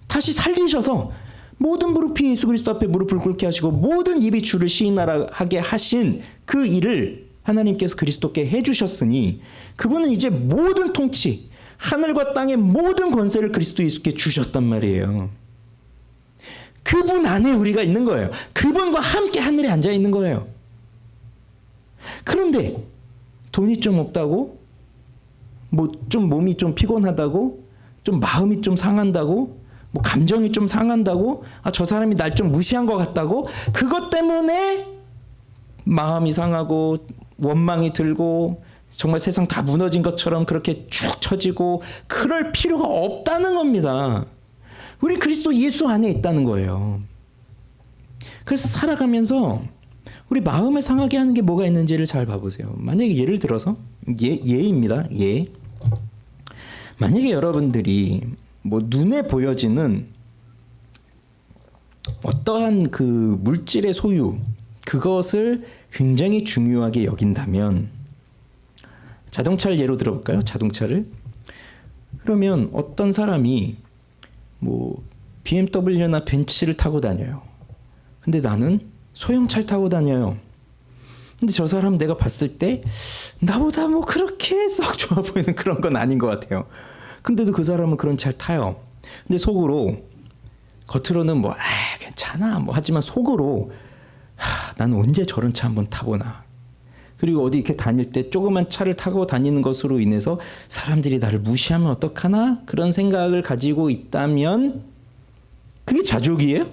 A: 다시 살리셔서 모든 무릎이 예수 그리스도 앞에 무릎을 꿇게 하시고 모든 입이 주를 시인하게 하신 그 일을 하나님께서 그리스도께 해주셨으니 그분은 이제 모든 통치, 하늘과 땅의 모든 권세를 그리스도 예수께 주셨단 말이에요. 그분 안에 우리가 있는 거예요. 그분과 함께 하늘에 앉아 있는 거예요. 그런데 돈이 좀 없다고, 뭐 좀 몸이 좀 피곤하다고, 좀 마음이 좀 상한다고, 뭐 감정이 좀 상한다고, 저 사람이 날 좀 무시한 것 같다고, 그것 때문에 마음이 상하고 원망이 들고 정말 세상 다 무너진 것처럼 그렇게 축 처지고 그럴 필요가 없다는 겁니다. 우리 그리스도 예수 안에 있다는 거예요. 그래서 살아가면서 우리 마음을 상하게 하는 게 뭐가 있는지를 잘 봐보세요. 만약에 예를 들어서 예입니다. 예. 만약에 여러분들이 뭐 눈에 보여지는 어떠한 그 물질의 소유, 그것을 굉장히 중요하게 여긴다면, 자동차를 예로 들어볼까요? 자동차를. 그러면 어떤 사람이 뭐 BMW나 벤츠를 타고 다녀요. 근데 나는 소형차를 타고 다녀요. 근데 저 사람 내가 봤을 때 나보다 뭐 그렇게 썩 좋아 보이는 그런 건 아닌 것 같아요. 근데도 그 사람은 그런 차를 타요. 근데 속으로, 겉으로는 뭐 괜찮아 뭐 하지만 속으로 나는 언제 저런 차 한번 타보나. 그리고 어디 이렇게 다닐 때 조그만 차를 타고 다니는 것으로 인해서 사람들이 나를 무시하면 어떡하나? 그런 생각을 가지고 있다면 그게 자족이에요?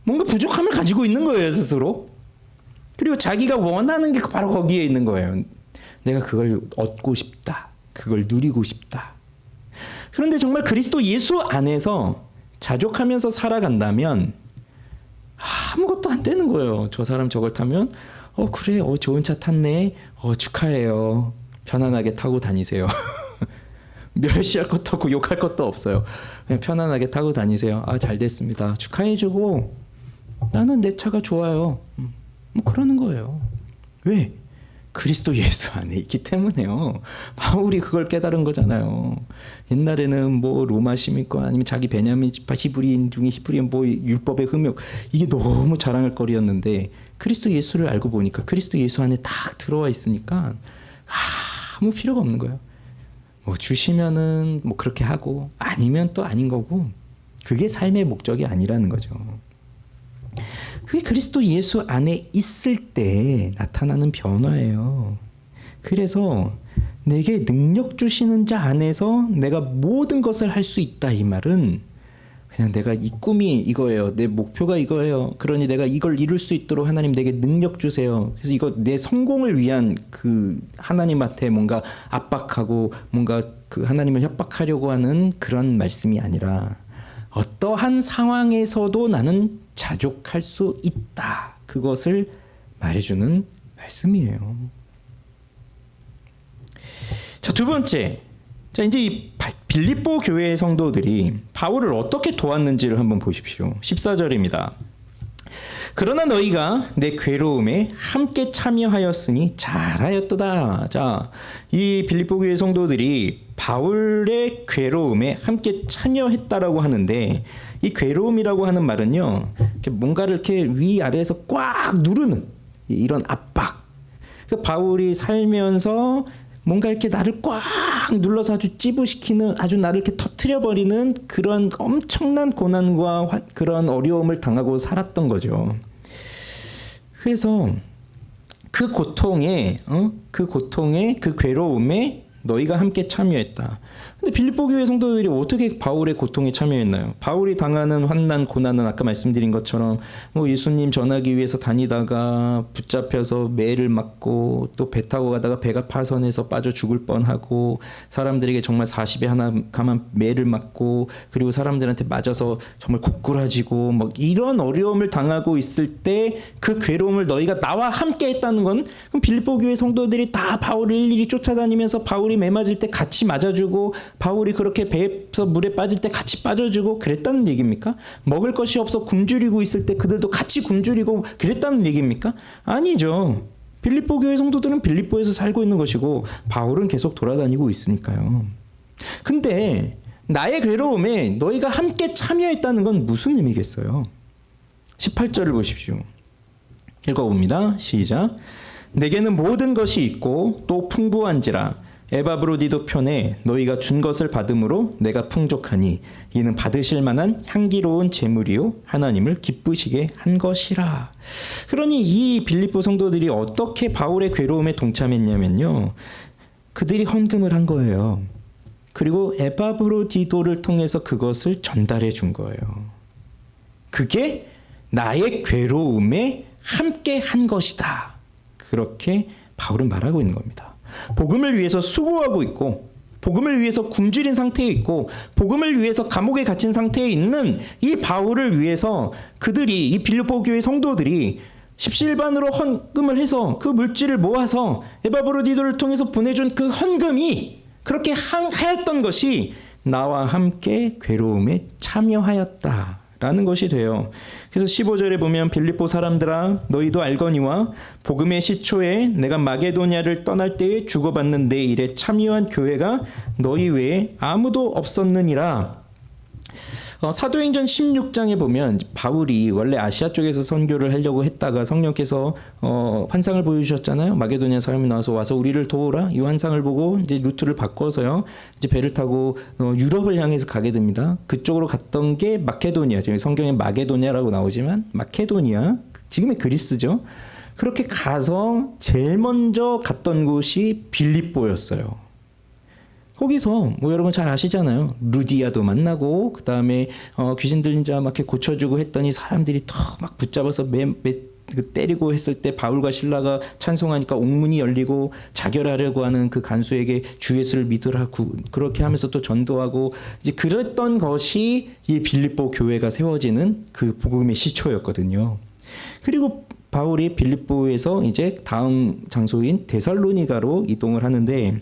A: 뭔가 부족함을 가지고 있는 거예요, 스스로. 그리고 자기가 원하는 게 바로 거기에 있는 거예요. 내가 그걸 얻고 싶다. 그걸 누리고 싶다. 그런데 정말 그리스도 예수 안에서 자족하면서 살아간다면 아무것도 안 되는 거예요. 저 사람 저걸 타면 그래, 좋은 차 탔네, 축하해요, 편안하게 타고 다니세요. 멸시할 것도 없고 욕할 것도 없어요. 그냥 편안하게 타고 다니세요. 잘 됐습니다, 축하해주고 나는 내 차가 좋아요. 뭐 그러는 거예요. 왜? 그리스도 예수 안에 있기 때문에요. 바울이 그걸 깨달은 거잖아요. 옛날에는 뭐 로마 시민권 아니면 자기 베냐민 지파 히브리인 중에 히브리인 뭐 율법의 흠욕, 이게 너무 자랑할 거리였는데 그리스도 예수를 알고 보니까 그리스도 예수 안에 딱 들어와 있으니까 아무 필요가 없는 거예요. 뭐 주시면은 뭐 그렇게 하고 아니면 또 아닌 거고, 그게 삶의 목적이 아니라는 거죠. 그게 그리스도 예수 안에 있을 때 나타나는 변화예요. 그래서 내게 능력 주시는 자 안에서 내가 모든 것을 할 수 있다, 이 말은 그냥 내가 이 꿈이 이거예요, 내 목표가 이거예요, 그러니 내가 이걸 이룰 수 있도록 하나님 내게 능력 주세요. 그래서 이거 내 성공을 위한 그 하나님한테 뭔가 압박하고 뭔가 그 하나님을 협박하려고 하는 그런 말씀이 아니라 어떠한 상황에서도 나는 자족할 수 있다, 그것을 말해주는 말씀이에요. 자, 두 번째, 이제 이 빌립보 교회의 성도들이 바울을 어떻게 도왔는지를 한번 보십시오. 14절입니다. 그러나 너희가 내 괴로움에 함께 참여하였으니 잘하였도다. 자, 이 빌립보 교회 성도들이 바울의 괴로움에 함께 참여했다라고 하는데, 이 괴로움이라고 하는 말은요, 뭔가를 이렇게 위아래에서 꽉 누르는 이런 압박. 바울이 살면서 뭔가 이렇게 나를 꽉 눌러서 아주 찌부시키는, 아주 나를 이렇게 터트려버리는 그런 엄청난 고난과 그런 어려움을 당하고 살았던 거죠. 그래서 그 고통에, 그 괴로움에 너희가 함께 참여했다. 근데 빌립보 교회 성도들이 어떻게 바울의 고통에 참여했나요? 바울이 당하는 환난, 고난은 아까 말씀드린 것처럼 뭐 예수님 전하기 위해서 다니다가 붙잡혀서 매를 맞고 또 배 타고 가다가 배가 파선해서 빠져 죽을 뻔하고 사람들에게 정말 40에 하나 가만 매를 맞고 그리고 사람들한테 맞아서 정말 고꾸라지고 막 이런 어려움을 당하고 있을 때 그 괴로움을 너희가 나와 함께 했다는 건 그럼 빌립보 교회 성도들이 다 바울을 일일이 쫓아다니면서 바울이 매 맞을 때 같이 맞아주고 바울이 그렇게 배에서 물에 빠질 때 같이 빠져주고 그랬다는 얘기입니까? 먹을 것이 없어 굶주리고 있을 때 그들도 같이 굶주리고 그랬다는 얘기입니까? 아니죠. 빌립보 교회 성도들은 빌립보에서 살고 있는 것이고 바울은 계속 돌아다니고 있으니까요. 근데 나의 괴로움에 너희가 함께 참여했다는 건 무슨 의미겠어요? 18절을 보십시오. 읽어봅니다. 시작. 내게는 모든 것이 있고 또 풍부한지라 에바브로디도 편에 너희가 준 것을 받음으로 내가 풍족하니 이는 받으실 만한 향기로운 제물이요 하나님을 기쁘시게 한 것이라. 그러니 이 빌립보 성도들이 어떻게 바울의 괴로움에 동참했냐면요. 그들이 헌금을 한 거예요. 그리고 에바브로디도를 통해서 그것을 전달해 준 거예요. 그게 나의 괴로움에 함께 한 것이다. 그렇게 바울은 말하고 있는 겁니다. 복음을 위해서 수고하고 있고 복음을 위해서 굶주린 상태에 있고 복음을 위해서 감옥에 갇힌 상태에 있는 이 바울을 위해서 그들이 이 빌립보 교회 성도들이 십시일반으로 헌금을 해서 그 물질을 모아서 에바브로디도를 통해서 보내준 그 헌금이 그렇게 하였던 것이 나와 함께 괴로움에 참여하였다라는 것이 돼요. 그래서 15절에 보면 빌립보 사람들아 너희도 알거니와 복음의 시초에 내가 마게도냐를 떠날 때에 주고받는 내 일에 참여한 교회가 너희 외에 아무도 없었느니라. 사도행전 16장에 보면 바울이 원래 아시아 쪽에서 선교를 하려고 했다가 성령께서 환상을 보여주셨잖아요. 마게도냐 사람이 와서 우리를 도우라. 이 환상을 보고 이제 루트를 바꿔서요. 이제 배를 타고 유럽을 향해서 가게 됩니다. 그쪽으로 갔던 게 마케도니아. 지금 성경에 마게도냐라고 나오지만 마케도니아, 지금의 그리스죠. 그렇게 가서 제일 먼저 갔던 곳이 빌립보였어요. 거기서 뭐 여러분 잘 아시잖아요. 루디아도 만나고 그 다음에 귀신 들린 자 막 이렇게 고쳐주고 했더니 사람들이 더 막 붙잡아서 때리고 했을 때 바울과 실라가 찬송하니까 옥문이 열리고 자결하려고 하는 그 간수에게 주 예수를 믿으라고 그렇게 하면서 또 전도하고 이제 그랬던 것이 이 빌립보 교회가 세워지는 그 복음의 시초였거든요. 그리고 바울이 빌립보에서 이제 다음 장소인 데살로니가로 이동을 하는데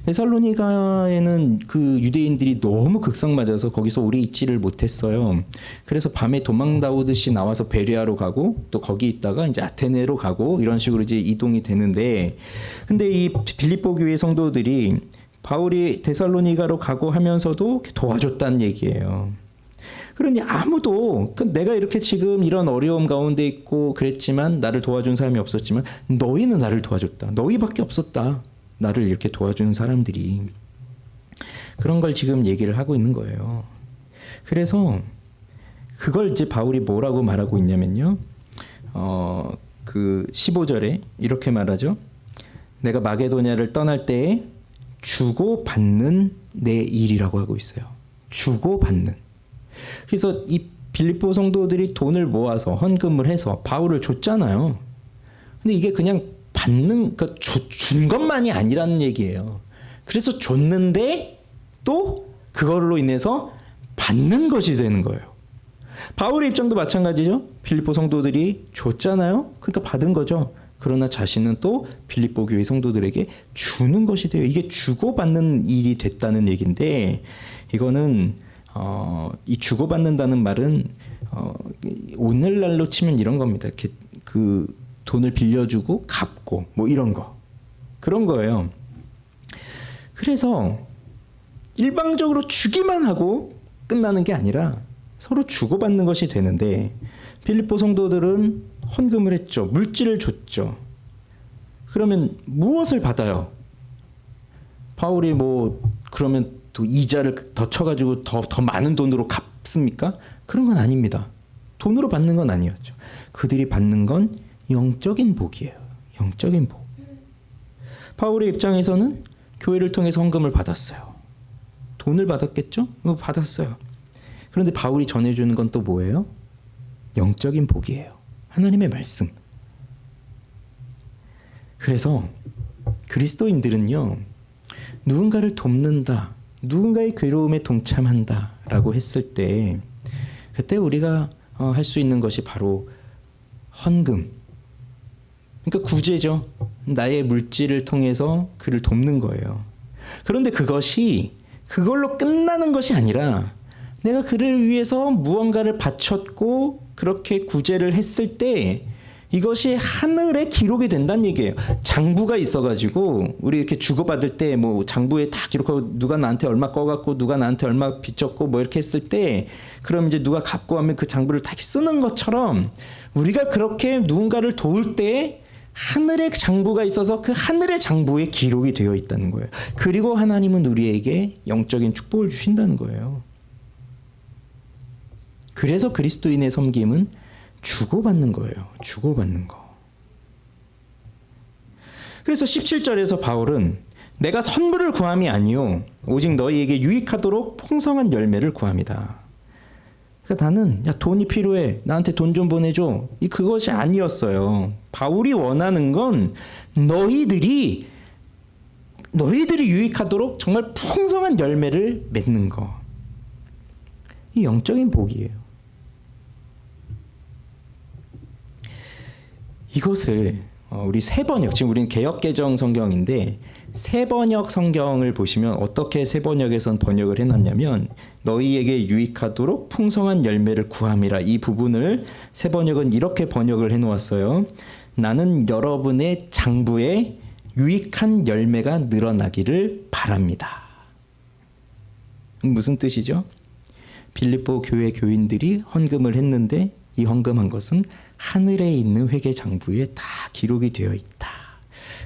A: 데살로니가에는 그 유대인들이 너무 극성맞아서 거기서 오래 있지를 못했어요. 그래서 밤에 도망 나오듯이 나와서 베레아로 가고 또 거기 있다가 이제 아테네로 가고 이런 식으로 이제 이동이 되는데 근데 이 빌립보 교회 성도들이 바울이 데살로니가로 가고 하면서도 도와줬다는 얘기예요. 그러니 아무도 내가 이렇게 지금 이런 어려움 가운데 있고 그랬지만 나를 도와준 사람이 없었지만 너희는 나를 도와줬다. 너희밖에 없었다. 나를 이렇게 도와주는 사람들이. 그런 걸 지금 얘기를 하고 있는 거예요. 그래서 그걸 이제 바울이 뭐라고 말하고 있냐면요. 그 15절에 이렇게 말하죠. 내가 마게도냐를 떠날 때에 주고받는 내 일이라고 하고 있어요. 주고받는. 그래서 이 빌립보 성도들이 돈을 모아서 헌금을 해서 바울을 줬잖아요. 근데 이게 그냥 받는, 그러니까 준 것만이 아니라는 얘기예요. 그래서 줬는데 또 그걸로 인해서 받는 것이 되는 거예요. 바울의 입장도 마찬가지죠. 빌립보 성도들이 줬잖아요. 그러니까 받은 거죠. 그러나 자신은 또 빌립보 교회 성도들에게 주는 것이 돼요. 이게 주고받는 일이 됐다는 얘기인데 이거는 이 주고받는다는 말은 오늘날로 치면 이런 겁니다. 이렇게 그 돈을 빌려주고 갚고 뭐 이런 거 그런 거예요. 그래서 일방적으로 주기만 하고 끝나는 게 아니라 서로 주고받는 것이 되는데 빌립보 성도들은 헌금을 했죠. 물질을 줬죠. 그러면 무엇을 받아요? 바울이 뭐 그러면 또 이자를 더 쳐가지고 더 많은 돈으로 갚습니까? 그런 건 아닙니다. 돈으로 받는 건 아니었죠. 그들이 받는 건 영적인 복이에요. 영적인 복. 바울의 입장에서는 교회를 통해서 헌금을 받았어요. 돈을 받았겠죠? 받았어요. 그런데 바울이 전해주는 건 또 뭐예요? 영적인 복이에요. 하나님의 말씀. 그래서 그리스도인들은요, 누군가를 돕는다, 누군가의 괴로움에 동참한다 라고 했을 때 그때 우리가 할 수 있는 것이 바로 헌금, 그러니까 구제죠. 나의 물질을 통해서 그를 돕는 거예요. 그런데 그것이 그걸로 끝나는 것이 아니라 내가 그를 위해서 무언가를 바쳤고 그렇게 구제를 했을 때 이것이 하늘에 기록이 된다는 얘기예요. 장부가 있어가지고 우리 이렇게 주고받을 때 뭐 장부에 다 기록하고 누가 나한테 얼마 꺼갖고 누가 나한테 얼마 빚졌고 뭐 이렇게 했을 때 그럼 이제 누가 갚고 하면 그 장부를 다 쓰는 것처럼 우리가 그렇게 누군가를 도울 때 하늘의 장부가 있어서 그 하늘의 장부에 기록이 되어 있다는 거예요. 그리고 하나님은 우리에게 영적인 축복을 주신다는 거예요. 그래서 그리스도인의 섬김은 주고받는 거예요. 주고받는 거. 그래서 17절에서 바울은 내가 선물을 구함이 아니요 오직 너희에게 유익하도록 풍성한 열매를 구함이다. 그러니까 나는 돈이 필요해. 나한테 돈 좀 보내줘. 그것이 아니었어요. 바울이 원하는 건 너희들이 유익하도록 정말 풍성한 열매를 맺는 거. 이 영적인 복이에요. 이것을 우리 새번역, 지금 우리는 개역개정 성경인데 새번역 성경을 보시면 어떻게 새번역에선 번역을 해놨냐면 너희에게 유익하도록 풍성한 열매를 구함이라. 이 부분을 새번역은 이렇게 번역을 해놓았어요. 나는 여러분의 장부에 유익한 열매가 늘어나기를 바랍니다. 무슨 뜻이죠? 빌립보 교회 교인들이 헌금을 했는데 이 헌금한 것은 하늘에 있는 회계 장부에 다 기록이 되어 있다.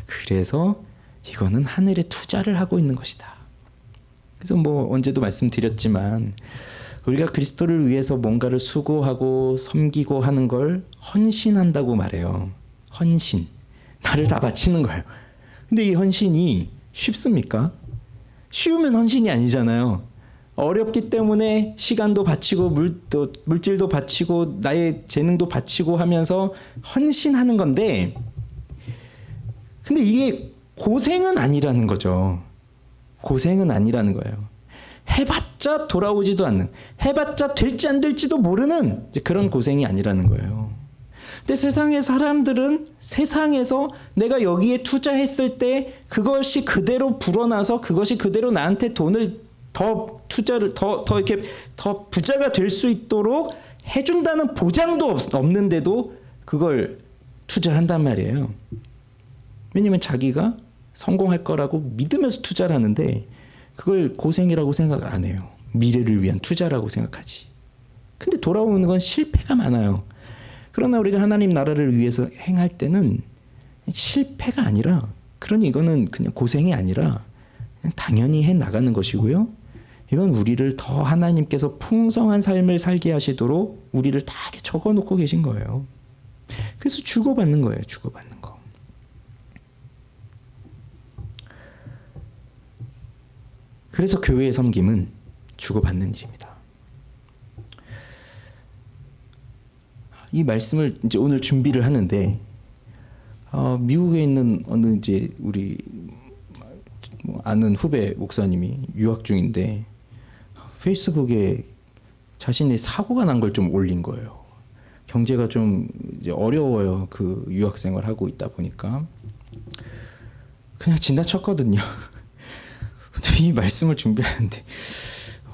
A: 그래서 이거는 하늘에 투자를 하고 있는 것이다. 그래서 뭐 언제도 말씀드렸지만 우리가 그리스도를 위해서 뭔가를 수고하고 섬기고 하는 걸 헌신한다고 말해요. 헌신. 나를 다 바치는 거예요. 근데 이 헌신이 쉽습니까? 쉬우면 헌신이 아니잖아요. 어렵기 때문에 시간도 바치고 물질도 바치고 나의 재능도 바치고 하면서 헌신하는 건데 근데 이게 고생은 아니라는 거죠. 고생은 아니라는 거예요. 해봤자 돌아오지도 않는, 해봤자 될지 안 될지도 모르는 그런 고생이 아니라는 거예요. 근데 세상의 사람들은 세상에서 내가 여기에 투자했을 때 그것이 그대로 불어나서 그것이 그대로 나한테 돈을 더 투자를 더 이렇게 더 부자가 될 수 있도록 해준다는 보장도 없는데도 그걸 투자를 한단 말이에요. 왜냐면 자기가 성공할 거라고 믿으면서 투자를 하는데 그걸 고생이라고 생각 안 해요. 미래를 위한 투자라고 생각하지. 근데 돌아오는 건 실패가 많아요. 그러나 우리가 하나님 나라를 위해서 행할 때는 실패가 아니라, 그러니 이거는 그냥 고생이 아니라 그냥 당연히 해 나가는 것이고요. 이건 우리를 더 하나님께서 풍성한 삶을 살게 하시도록 우리를 다 이렇게 적어놓고 계신 거예요. 그래서 주고받는 거예요. 주고받는 거. 그래서 교회의 섬김은 주고받는 일입니다. 이 말씀을 이제 오늘 준비를 하는데 미국에 있는 어느 이제 우리 아는 후배 목사님이 유학 중인데 페이스북에 자신의 사고가 난 걸 좀 올린 거예요. 경제가 좀 이제 어려워요. 그 유학 생활하고 있다 보니까 그냥 지나쳤거든요. 이 말씀을 준비하는데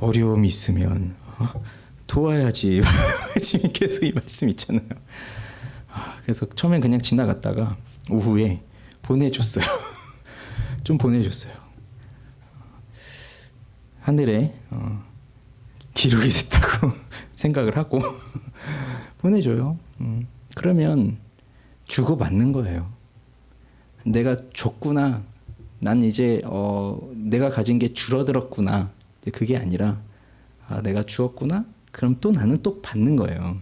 A: 어려움이 있으면 도와야지. 지금 계속 이 말씀 있잖아요. 그래서 처음엔 그냥 지나갔다가 오후에 보내줬어요. 좀 보내줬어요. 하늘에 기록이 됐다고 생각을 하고 보내줘요. 그러면 주고받는 거예요. 내가 줬구나. 난 이제 내가 가진 게 줄어들었구나. 그게 아니라 내가 주었구나. 그럼 또 나는 또 받는 거예요.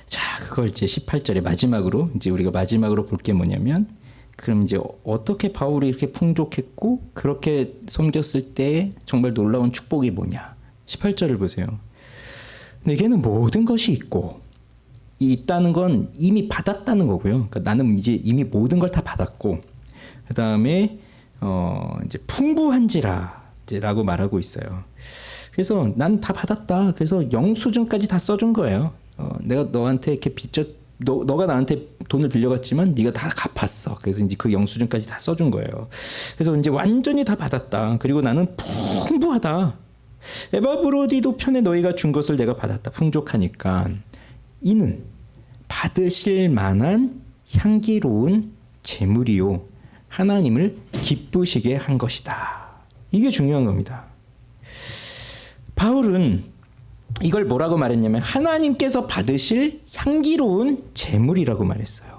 A: 자, 그걸 이제 18절에 마지막으로 이제 우리가 마지막으로 볼 게 뭐냐면 그럼 이제 어떻게 바울이 이렇게 풍족했고 그렇게 섬겼을 때 정말 놀라운 축복이 뭐냐? 18절을 보세요. 내게는 모든 것이 있고 있다는 건 이미 받았다는 거고요. 그러니까 나는 이제 이미 모든 걸 다 받았고 그 다음에 이제 풍부한지라라고 말하고 있어요. 그래서 난 다 받았다. 그래서 영수증까지 다 써준 거예요. 내가 너한테 이렇게 너가 나한테 돈을 빌려갔지만 네가 다 갚았어. 그래서 이제 그 영수증까지 다 써준 거예요. 그래서 이제 완전히 다 받았다. 그리고 나는 풍부하다. 에바브로디도 편에 너희가 준 것을 내가 받았다. 풍족하니까 이는 받으실 만한 향기로운 제물이요 하나님을 기쁘시게 한 것이다. 이게 중요한 겁니다. 바울은 이걸 뭐라고 말했냐면 하나님께서 받으실 향기로운 제물이라고 말했어요.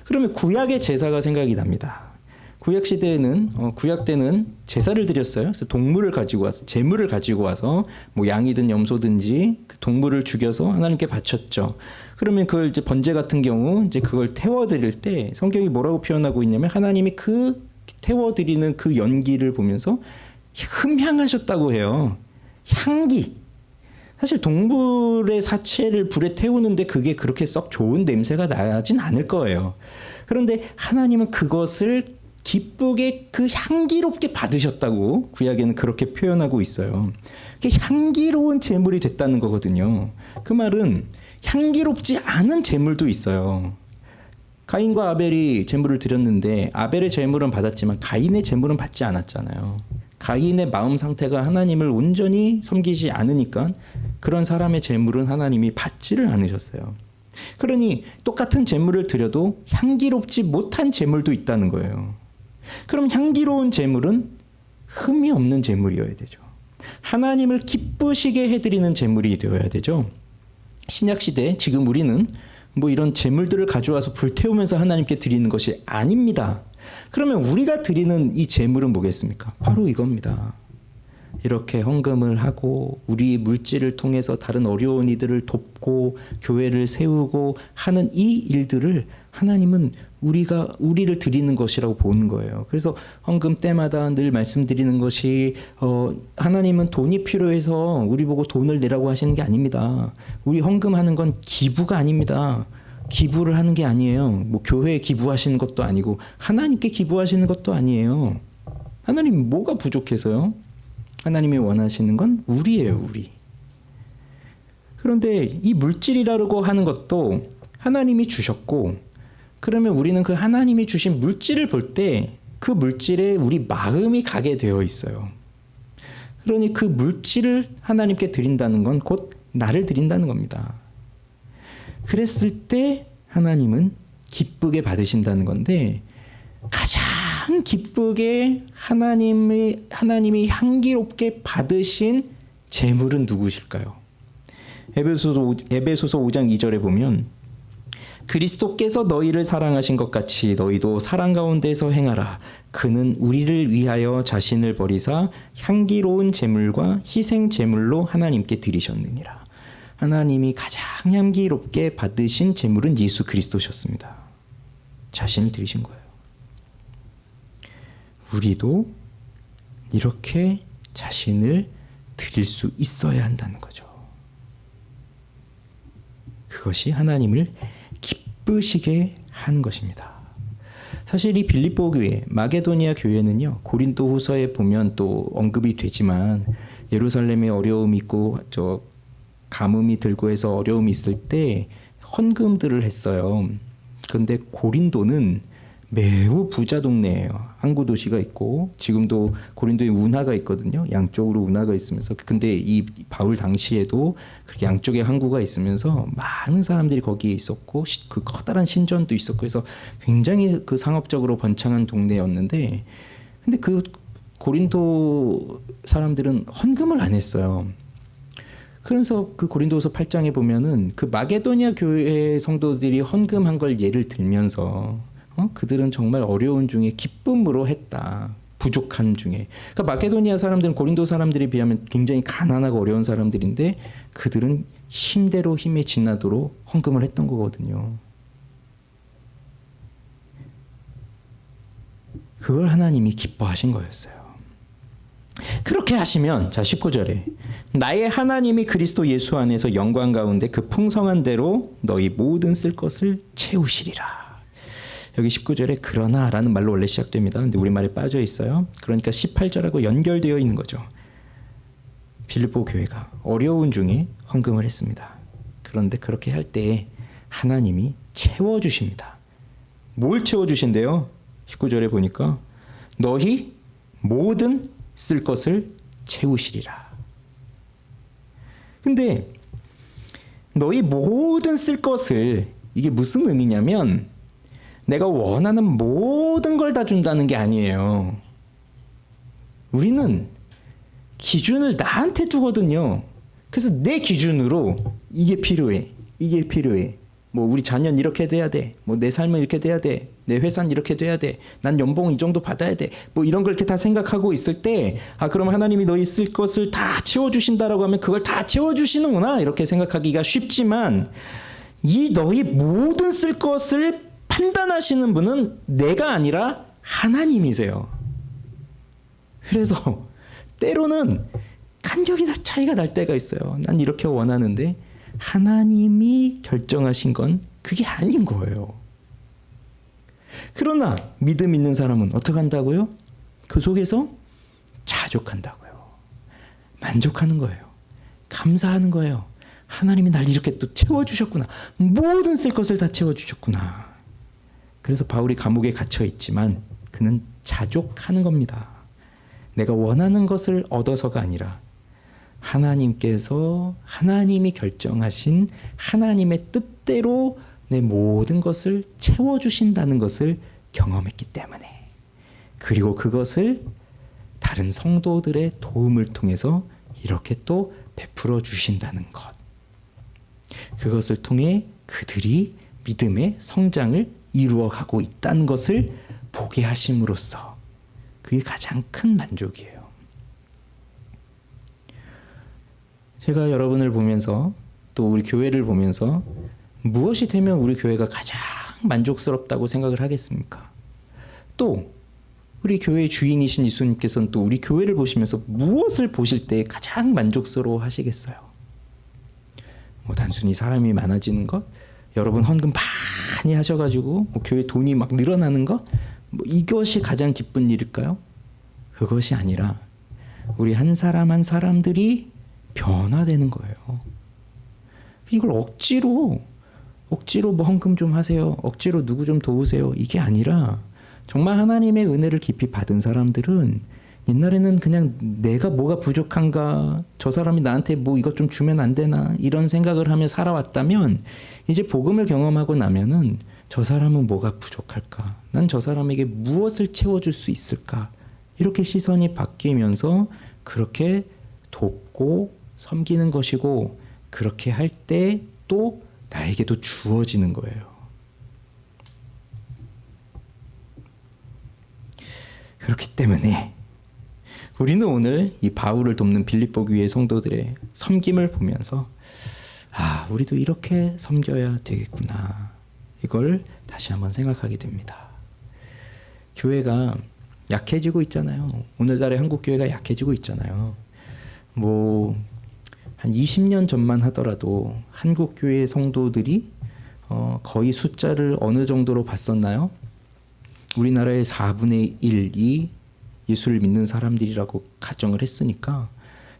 A: 그러면 구약의 제사가 생각이 납니다. 구약 시대에는 구약 때는 제사를 드렸어요. 그래서 동물을 가지고 와서 제물을 가지고 와서 뭐 양이든 염소든지 그 동물을 죽여서 하나님께 바쳤죠. 그러면 그걸 이제 번제 같은 경우 이제 그걸 태워 드릴 때 성경이 뭐라고 표현하고 있냐면 하나님이 그 태워 드리는 그 연기를 보면서 흠향하셨다고 해요. 향기. 사실 동물의 사체를 불에 태우는데 그게 그렇게 썩 좋은 냄새가 나진 않을 거예요. 그런데 하나님은 그것을 기쁘게 그 향기롭게 받으셨다고 구약에는 그렇게 표현하고 있어요. 그게 향기로운 제물이 됐다는 거거든요. 그 말은 향기롭지 않은 제물도 있어요. 가인과 아벨이 제물을 드렸는데 아벨의 제물은 받았지만 가인의 제물은 받지 않았잖아요. 가인의 마음 상태가 하나님을 온전히 섬기지 않으니까 그런 사람의 제물은 하나님이 받지를 않으셨어요. 그러니 똑같은 제물을 드려도 향기롭지 못한 제물도 있다는 거예요. 그럼 향기로운 제물은 흠이 없는 제물이어야 되죠. 하나님을 기쁘시게 해드리는 제물이 되어야 되죠. 신약시대 지금 우리는 뭐 이런 제물들을 가져와서 불태우면서 하나님께 드리는 것이 아닙니다. 그러면 우리가 드리는 이 제물은 뭐겠습니까? 바로 이겁니다. 이렇게 헌금을 하고 우리 물질을 통해서 다른 어려운 이들을 돕고 교회를 세우고 하는 이 일들을 하나님은 우리를 드리는 것이라고 보는 거예요. 그래서 헌금 때마다 늘 말씀드리는 것이 하나님은 돈이 필요해서 우리 보고 돈을 내라고 하시는 게 아닙니다. 우리 헌금하는 건 기부가 아닙니다. 기부를 하는 게 아니에요. 뭐 교회에 기부하시는 것도 아니고 하나님께 기부하시는 것도 아니에요. 하나님 뭐가 부족해서요? 하나님이 원하시는 건 우리예요, 우리. 그런데 이 물질이라고 하는 것도 하나님이 주셨고 그러면 우리는 그 하나님이 주신 물질을 볼 때 그 물질에 우리 마음이 가게 되어 있어요. 그러니 그 물질을 하나님께 드린다는 건 곧 나를 드린다는 겁니다. 그랬을 때 하나님은 기쁘게 받으신다는 건데 가장 기쁘게 하나님이 향기롭게 받으신 제물은 누구실까요? 에베소서 5장 2절에 보면 그리스도께서 너희를 사랑하신 것 같이 너희도 사랑 가운데서 행하라. 그는 우리를 위하여 자신을 버리사 향기로운 제물과 희생 제물로 하나님께 드리셨느니라. 하나님이 가장 향기롭게 받으신 제물은 예수 그리스도셨습니다. 자신을 드리신 거예요. 우리도 이렇게 자신을 드릴 수 있어야 한다는 거죠. 그것이 하나님을 기쁘시게 한 것입니다. 사실 이 빌립보 교회, 마게도니아 교회는요, 고린도 후서에 보면 또 언급이 되지만 예루살렘에 어려움이 있고 가뭄이 들고 해서 어려움이 있을 때 헌금들을 했어요. 그런데 고린도는 매우 부자 동네예요. 항구 도시가 있고 지금도 고린도에 운하가 있거든요. 양쪽으로 운하가 있으면서 근데 이 바울 당시에도 그렇게 양쪽에 항구가 있으면서 많은 사람들이 거기에 있었고 그 커다란 신전도 있었고 해서 굉장히 그 상업적으로 번창한 동네였는데 근데 그 고린도 사람들은 헌금을 안 했어요. 그래서 그 고린도후서 8장에 보면은 그 마게도니아 교회 성도들이 헌금한 걸 예를 들면서 그들은 정말 어려운 중에 기쁨으로 했다. 부족한 중에. 그러니까 마게도니아 사람들은 고린도 사람들에 비하면 굉장히 가난하고 어려운 사람들인데 그들은 힘대로 힘에 지나도록 헌금을 했던 거거든요. 그걸 하나님이 기뻐하신 거였어요. 그렇게 하시면 자 19절에 나의 하나님이 그리스도 예수 안에서 영광 가운데 그 풍성한 대로 너희 모든 쓸 것을 채우시리라. 여기 19절에 그러나라는 말로 원래 시작됩니다. 근데 우리말에 빠져 있어요. 그러니까 18절하고 연결되어 있는 거죠. 빌립보 교회가 어려운 중에 헌금을 했습니다. 그런데 그렇게 할 때 하나님이 채워주십니다. 뭘 채워주신대요? 19절에 보니까 너희 모든 쓸 것을 채우시리라. 근데 너희 모든 쓸 것을, 이게 무슨 의미냐면 내가 원하는 모든 걸 다 준다는 게 아니에요. 우리는 기준을 나한테 두거든요. 그래서 내 기준으로 이게 필요해, 이게 필요해. 뭐 우리 자녀는 이렇게 돼야 돼. 뭐 내 삶은 이렇게 돼야 돼. 내 회사는 이렇게 돼야 돼. 난 연봉 이 정도 받아야 돼. 뭐 이런 걸 이렇게 다 생각하고 있을 때, 아 그럼 하나님이 너희 쓸 것을 다 채워주신다라고 하면 그걸 다 채워주시는구나 이렇게 생각하기가 쉽지만, 이 너희 모든 쓸 것을 판단하시는 분은 내가 아니라 하나님이세요. 그래서 때로는 간격이 차이가 날 때가 있어요. 난 이렇게 원하는데 하나님이 결정하신 건 그게 아닌 거예요. 그러나 믿음 있는 사람은 어떻게 한다고요? 그 속에서 자족한다고요. 만족하는 거예요. 감사하는 거예요. 하나님이 날 이렇게 또 채워주셨구나. 모든 쓸 것을 다 채워주셨구나. 그래서 바울이 감옥에 갇혀 있지만 그는 자족하는 겁니다. 내가 원하는 것을 얻어서가 아니라 하나님께서, 하나님이 결정하신 하나님의 뜻대로 내 모든 것을 채워주신다는 것을 경험했기 때문에, 그리고 그것을 다른 성도들의 도움을 통해서 이렇게 또 베풀어 주신다는 것, 그것을 통해 그들이 믿음의 성장을 이루어가고 있다는 것을 보게 하심으로써 그게 가장 큰 만족이에요. 제가 여러분을 보면서 또 우리 교회를 보면서 무엇이 되면 우리 교회가 가장 만족스럽다고 생각을 하겠습니까? 또 우리 교회의 주인이신 예수님께서는 또 우리 교회를 보시면서 무엇을 보실 때 가장 만족스러워 하시겠어요? 뭐 단순히 사람이 많아지는 것, 여러분 헌금 많이 하셔가지고 뭐 교회 돈이 막 늘어나는 것, 뭐 이것이 가장 기쁜 일일까요? 그것이 아니라 우리 한 사람 한 사람들이 변화되는 거예요. 이걸 억지로 뭐 헌금 좀 하세요, 억지로 누구 좀 도우세요, 이게 아니라 정말 하나님의 은혜를 깊이 받은 사람들은 옛날에는 그냥 내가 뭐가 부족한가, 저 사람이 나한테 뭐 이것 좀 주면 안 되나 이런 생각을 하며 살아왔다면, 이제 복음을 경험하고 나면은 저 사람은 뭐가 부족할까, 난 저 사람에게 무엇을 채워줄 수 있을까, 이렇게 시선이 바뀌면서 그렇게 돕고 섬기는 것이고, 그렇게 할 때 또 나에게도 주어지는 거예요. 그렇기 때문에 우리는 오늘 이 바울을 돕는 빌립보 교회 성도들의 섬김을 보면서 아, 우리도 이렇게 섬겨야 되겠구나, 이걸 다시 한번 생각하게 됩니다. 교회가 약해지고 있잖아요. 오늘날의 한국 교회가 약해지고 있잖아요. 뭐 한 20년 전만 하더라도 한국 교회 성도들이 거의 숫자를 어느 정도로 봤었나요? 우리나라의 4분의 1이 예수를 믿는 사람들이라고 가정을 했으니까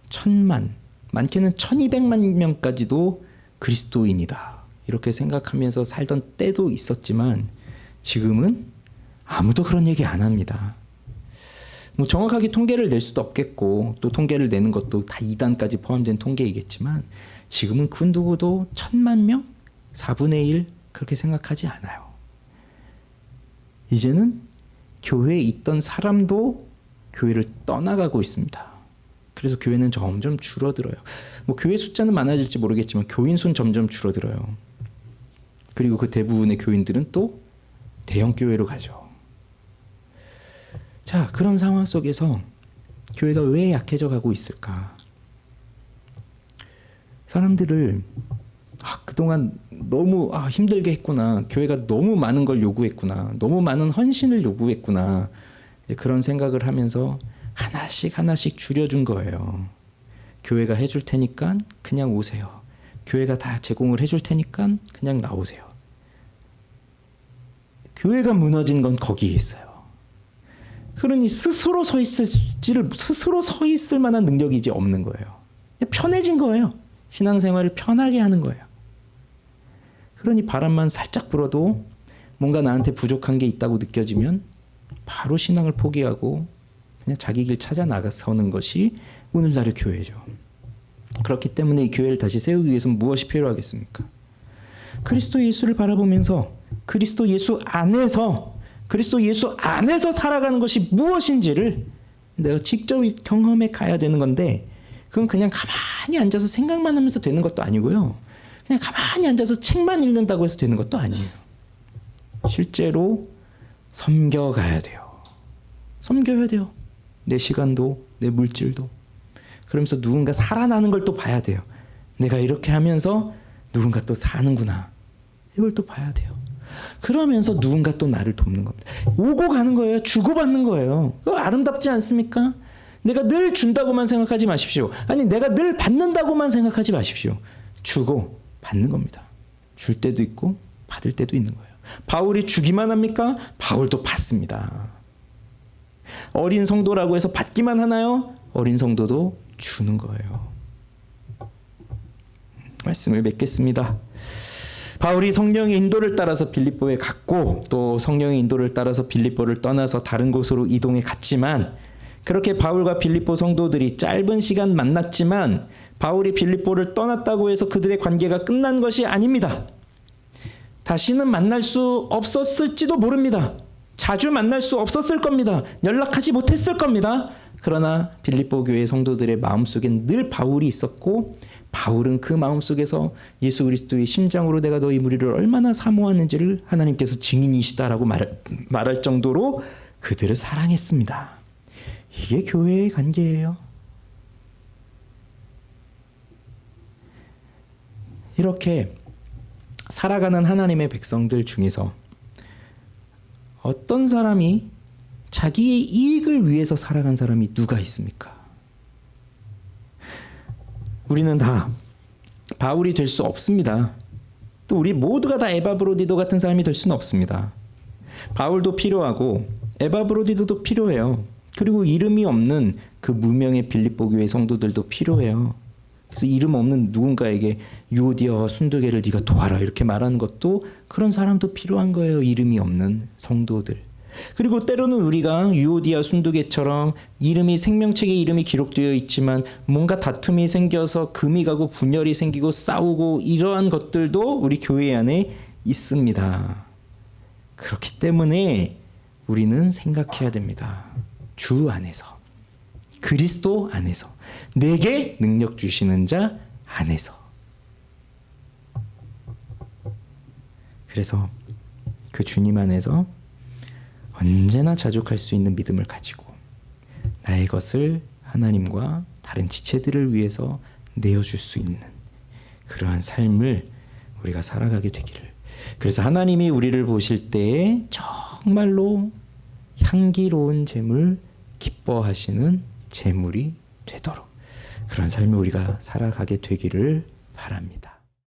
A: 1000만, 많게는 1200만 명까지도 그리스도인이다 이렇게 생각하면서 살던 때도 있었지만, 지금은 아무도 그런 얘기 안 합니다. 뭐 정확하게 통계를 낼 수도 없겠고, 또 통계를 내는 것도 다 이단까지 포함된 통계이겠지만, 지금은 그 누구도 1000만 명? 4분의 1? 그렇게 생각하지 않아요. 이제는 교회에 있던 사람도 교회를 떠나가고 있습니다. 그래서 교회는 점점 줄어들어요. 뭐 교회 숫자는 많아질지 모르겠지만 교인 수는 점점 줄어들어요. 그리고 그 대부분의 교인들은 또 대형 교회로 가죠. 자, 그런 상황 속에서 교회가 왜 약해져 가고 있을까? 사람들을 그동안 너무 힘들게 했구나, 교회가 너무 많은 걸 요구했구나, 너무 많은 헌신을 요구했구나, 이제 그런 생각을 하면서 하나씩 하나씩 줄여준 거예요. 교회가 해줄 테니까 그냥 오세요. 교회가 다 제공을 해줄 테니까 그냥 나오세요. 교회가 무너진 건 거기에 있어요. 그러니 스스로 서 있을 만한 능력이 이제 없는 거예요. 편해진 거예요. 신앙생활을 편하게 하는 거예요. 그러니 바람만 살짝 불어도 뭔가 나한테 부족한 게 있다고 느껴지면 바로 신앙을 포기하고 그냥 자기 길 찾아 나가서는 것이 오늘날의 교회죠. 그렇기 때문에 이 교회를 다시 세우기 위해서는 무엇이 필요하겠습니까? 그리스도 예수를 바라보면서 그리스도 예수 안에서 살아가는 것이 무엇인지를 내가 직접 경험해 가야 되는 건데, 그건 그냥 가만히 앉아서 생각만 하면서 되는 것도 아니고요. 그냥 가만히 앉아서 책만 읽는다고 해서 되는 것도 아니에요. 실제로 섬겨가야 돼요. 섬겨야 돼요. 내 시간도 내 물질도. 그러면서 누군가 살아나는 걸 또 봐야 돼요. 내가 이렇게 하면서 누군가 또 사는구나. 이걸 또 봐야 돼요. 그러면서 누군가 또 나를 돕는 겁니다. 오고 가는 거예요. 주고받는 거예요. 그거 아름답지 않습니까? 내가 늘 준다고만 생각하지 마십시오. 아니, 내가 늘 받는다고만 생각하지 마십시오. 주고 받는 겁니다. 줄 때도 있고 받을 때도 있는 거예요. 바울이 주기만 합니까? 바울도 받습니다. 어린 성도라고 해서 받기만 하나요? 어린 성도도 주는 거예요. 말씀을 맺겠습니다. 바울이 성령의 인도를 따라서 빌립보에 갔고, 또 성령의 인도를 따라서 빌립보를 떠나서 다른 곳으로 이동해 갔지만, 그렇게 바울과 빌립보 성도들이 짧은 시간 만났지만 바울이 빌립보를 떠났다고 해서 그들의 관계가 끝난 것이 아닙니다. 다시는 만날 수 없었을지도 모릅니다. 자주 만날 수 없었을 겁니다. 연락하지 못했을 겁니다. 그러나 빌립보 교회 성도들의 마음속엔 늘 바울이 있었고, 바울은 그 마음속에서 예수 그리스도의 심장으로 내가 너희 무리를 얼마나 사모하는지를 하나님께서 증인이시다라고 말할 정도로 그들을 사랑했습니다. 이게 교회의 관계예요. 이렇게 살아가는 하나님의 백성들 중에서 어떤 사람이 자기의 이익을 위해서 살아간 사람이 누가 있습니까? 우리는 다 바울이 될 수 없습니다. 또 우리 모두가 다 에바브로디도 같은 사람이 될 수는 없습니다. 바울도 필요하고 에바브로디도도 필요해요. 그리고 이름이 없는 그 무명의 빌립보 교회 성도들도 필요해요. 그래서 이름 없는 누군가에게 유오디아와 순두개를 네가 도와라 이렇게 말하는 것도 그런 사람도 필요한 거예요. 이름이 없는 성도들. 그리고 때로는 우리가 유오디아 순두개처럼 이름이 생명책에 이름이 기록되어 있지만 뭔가 다툼이 생겨서 금이 가고 분열이 생기고 싸우고 이러한 것들도 우리 교회 안에 있습니다. 그렇기 때문에 우리는 생각해야 됩니다. 주 안에서, 그리스도 안에서, 내게 능력 주시는 자 안에서. 그래서 그 주님 안에서 언제나 자족할 수 있는 믿음을 가지고 나의 것을 하나님과 다른 지체들을 위해서 내어줄 수 있는 그러한 삶을 우리가 살아가게 되기를. 그래서 하나님이 우리를 보실 때에 정말로 향기로운 재물, 기뻐하시는 재물이 되도록 그런 삶을 우리가 살아가게 되기를 바랍니다.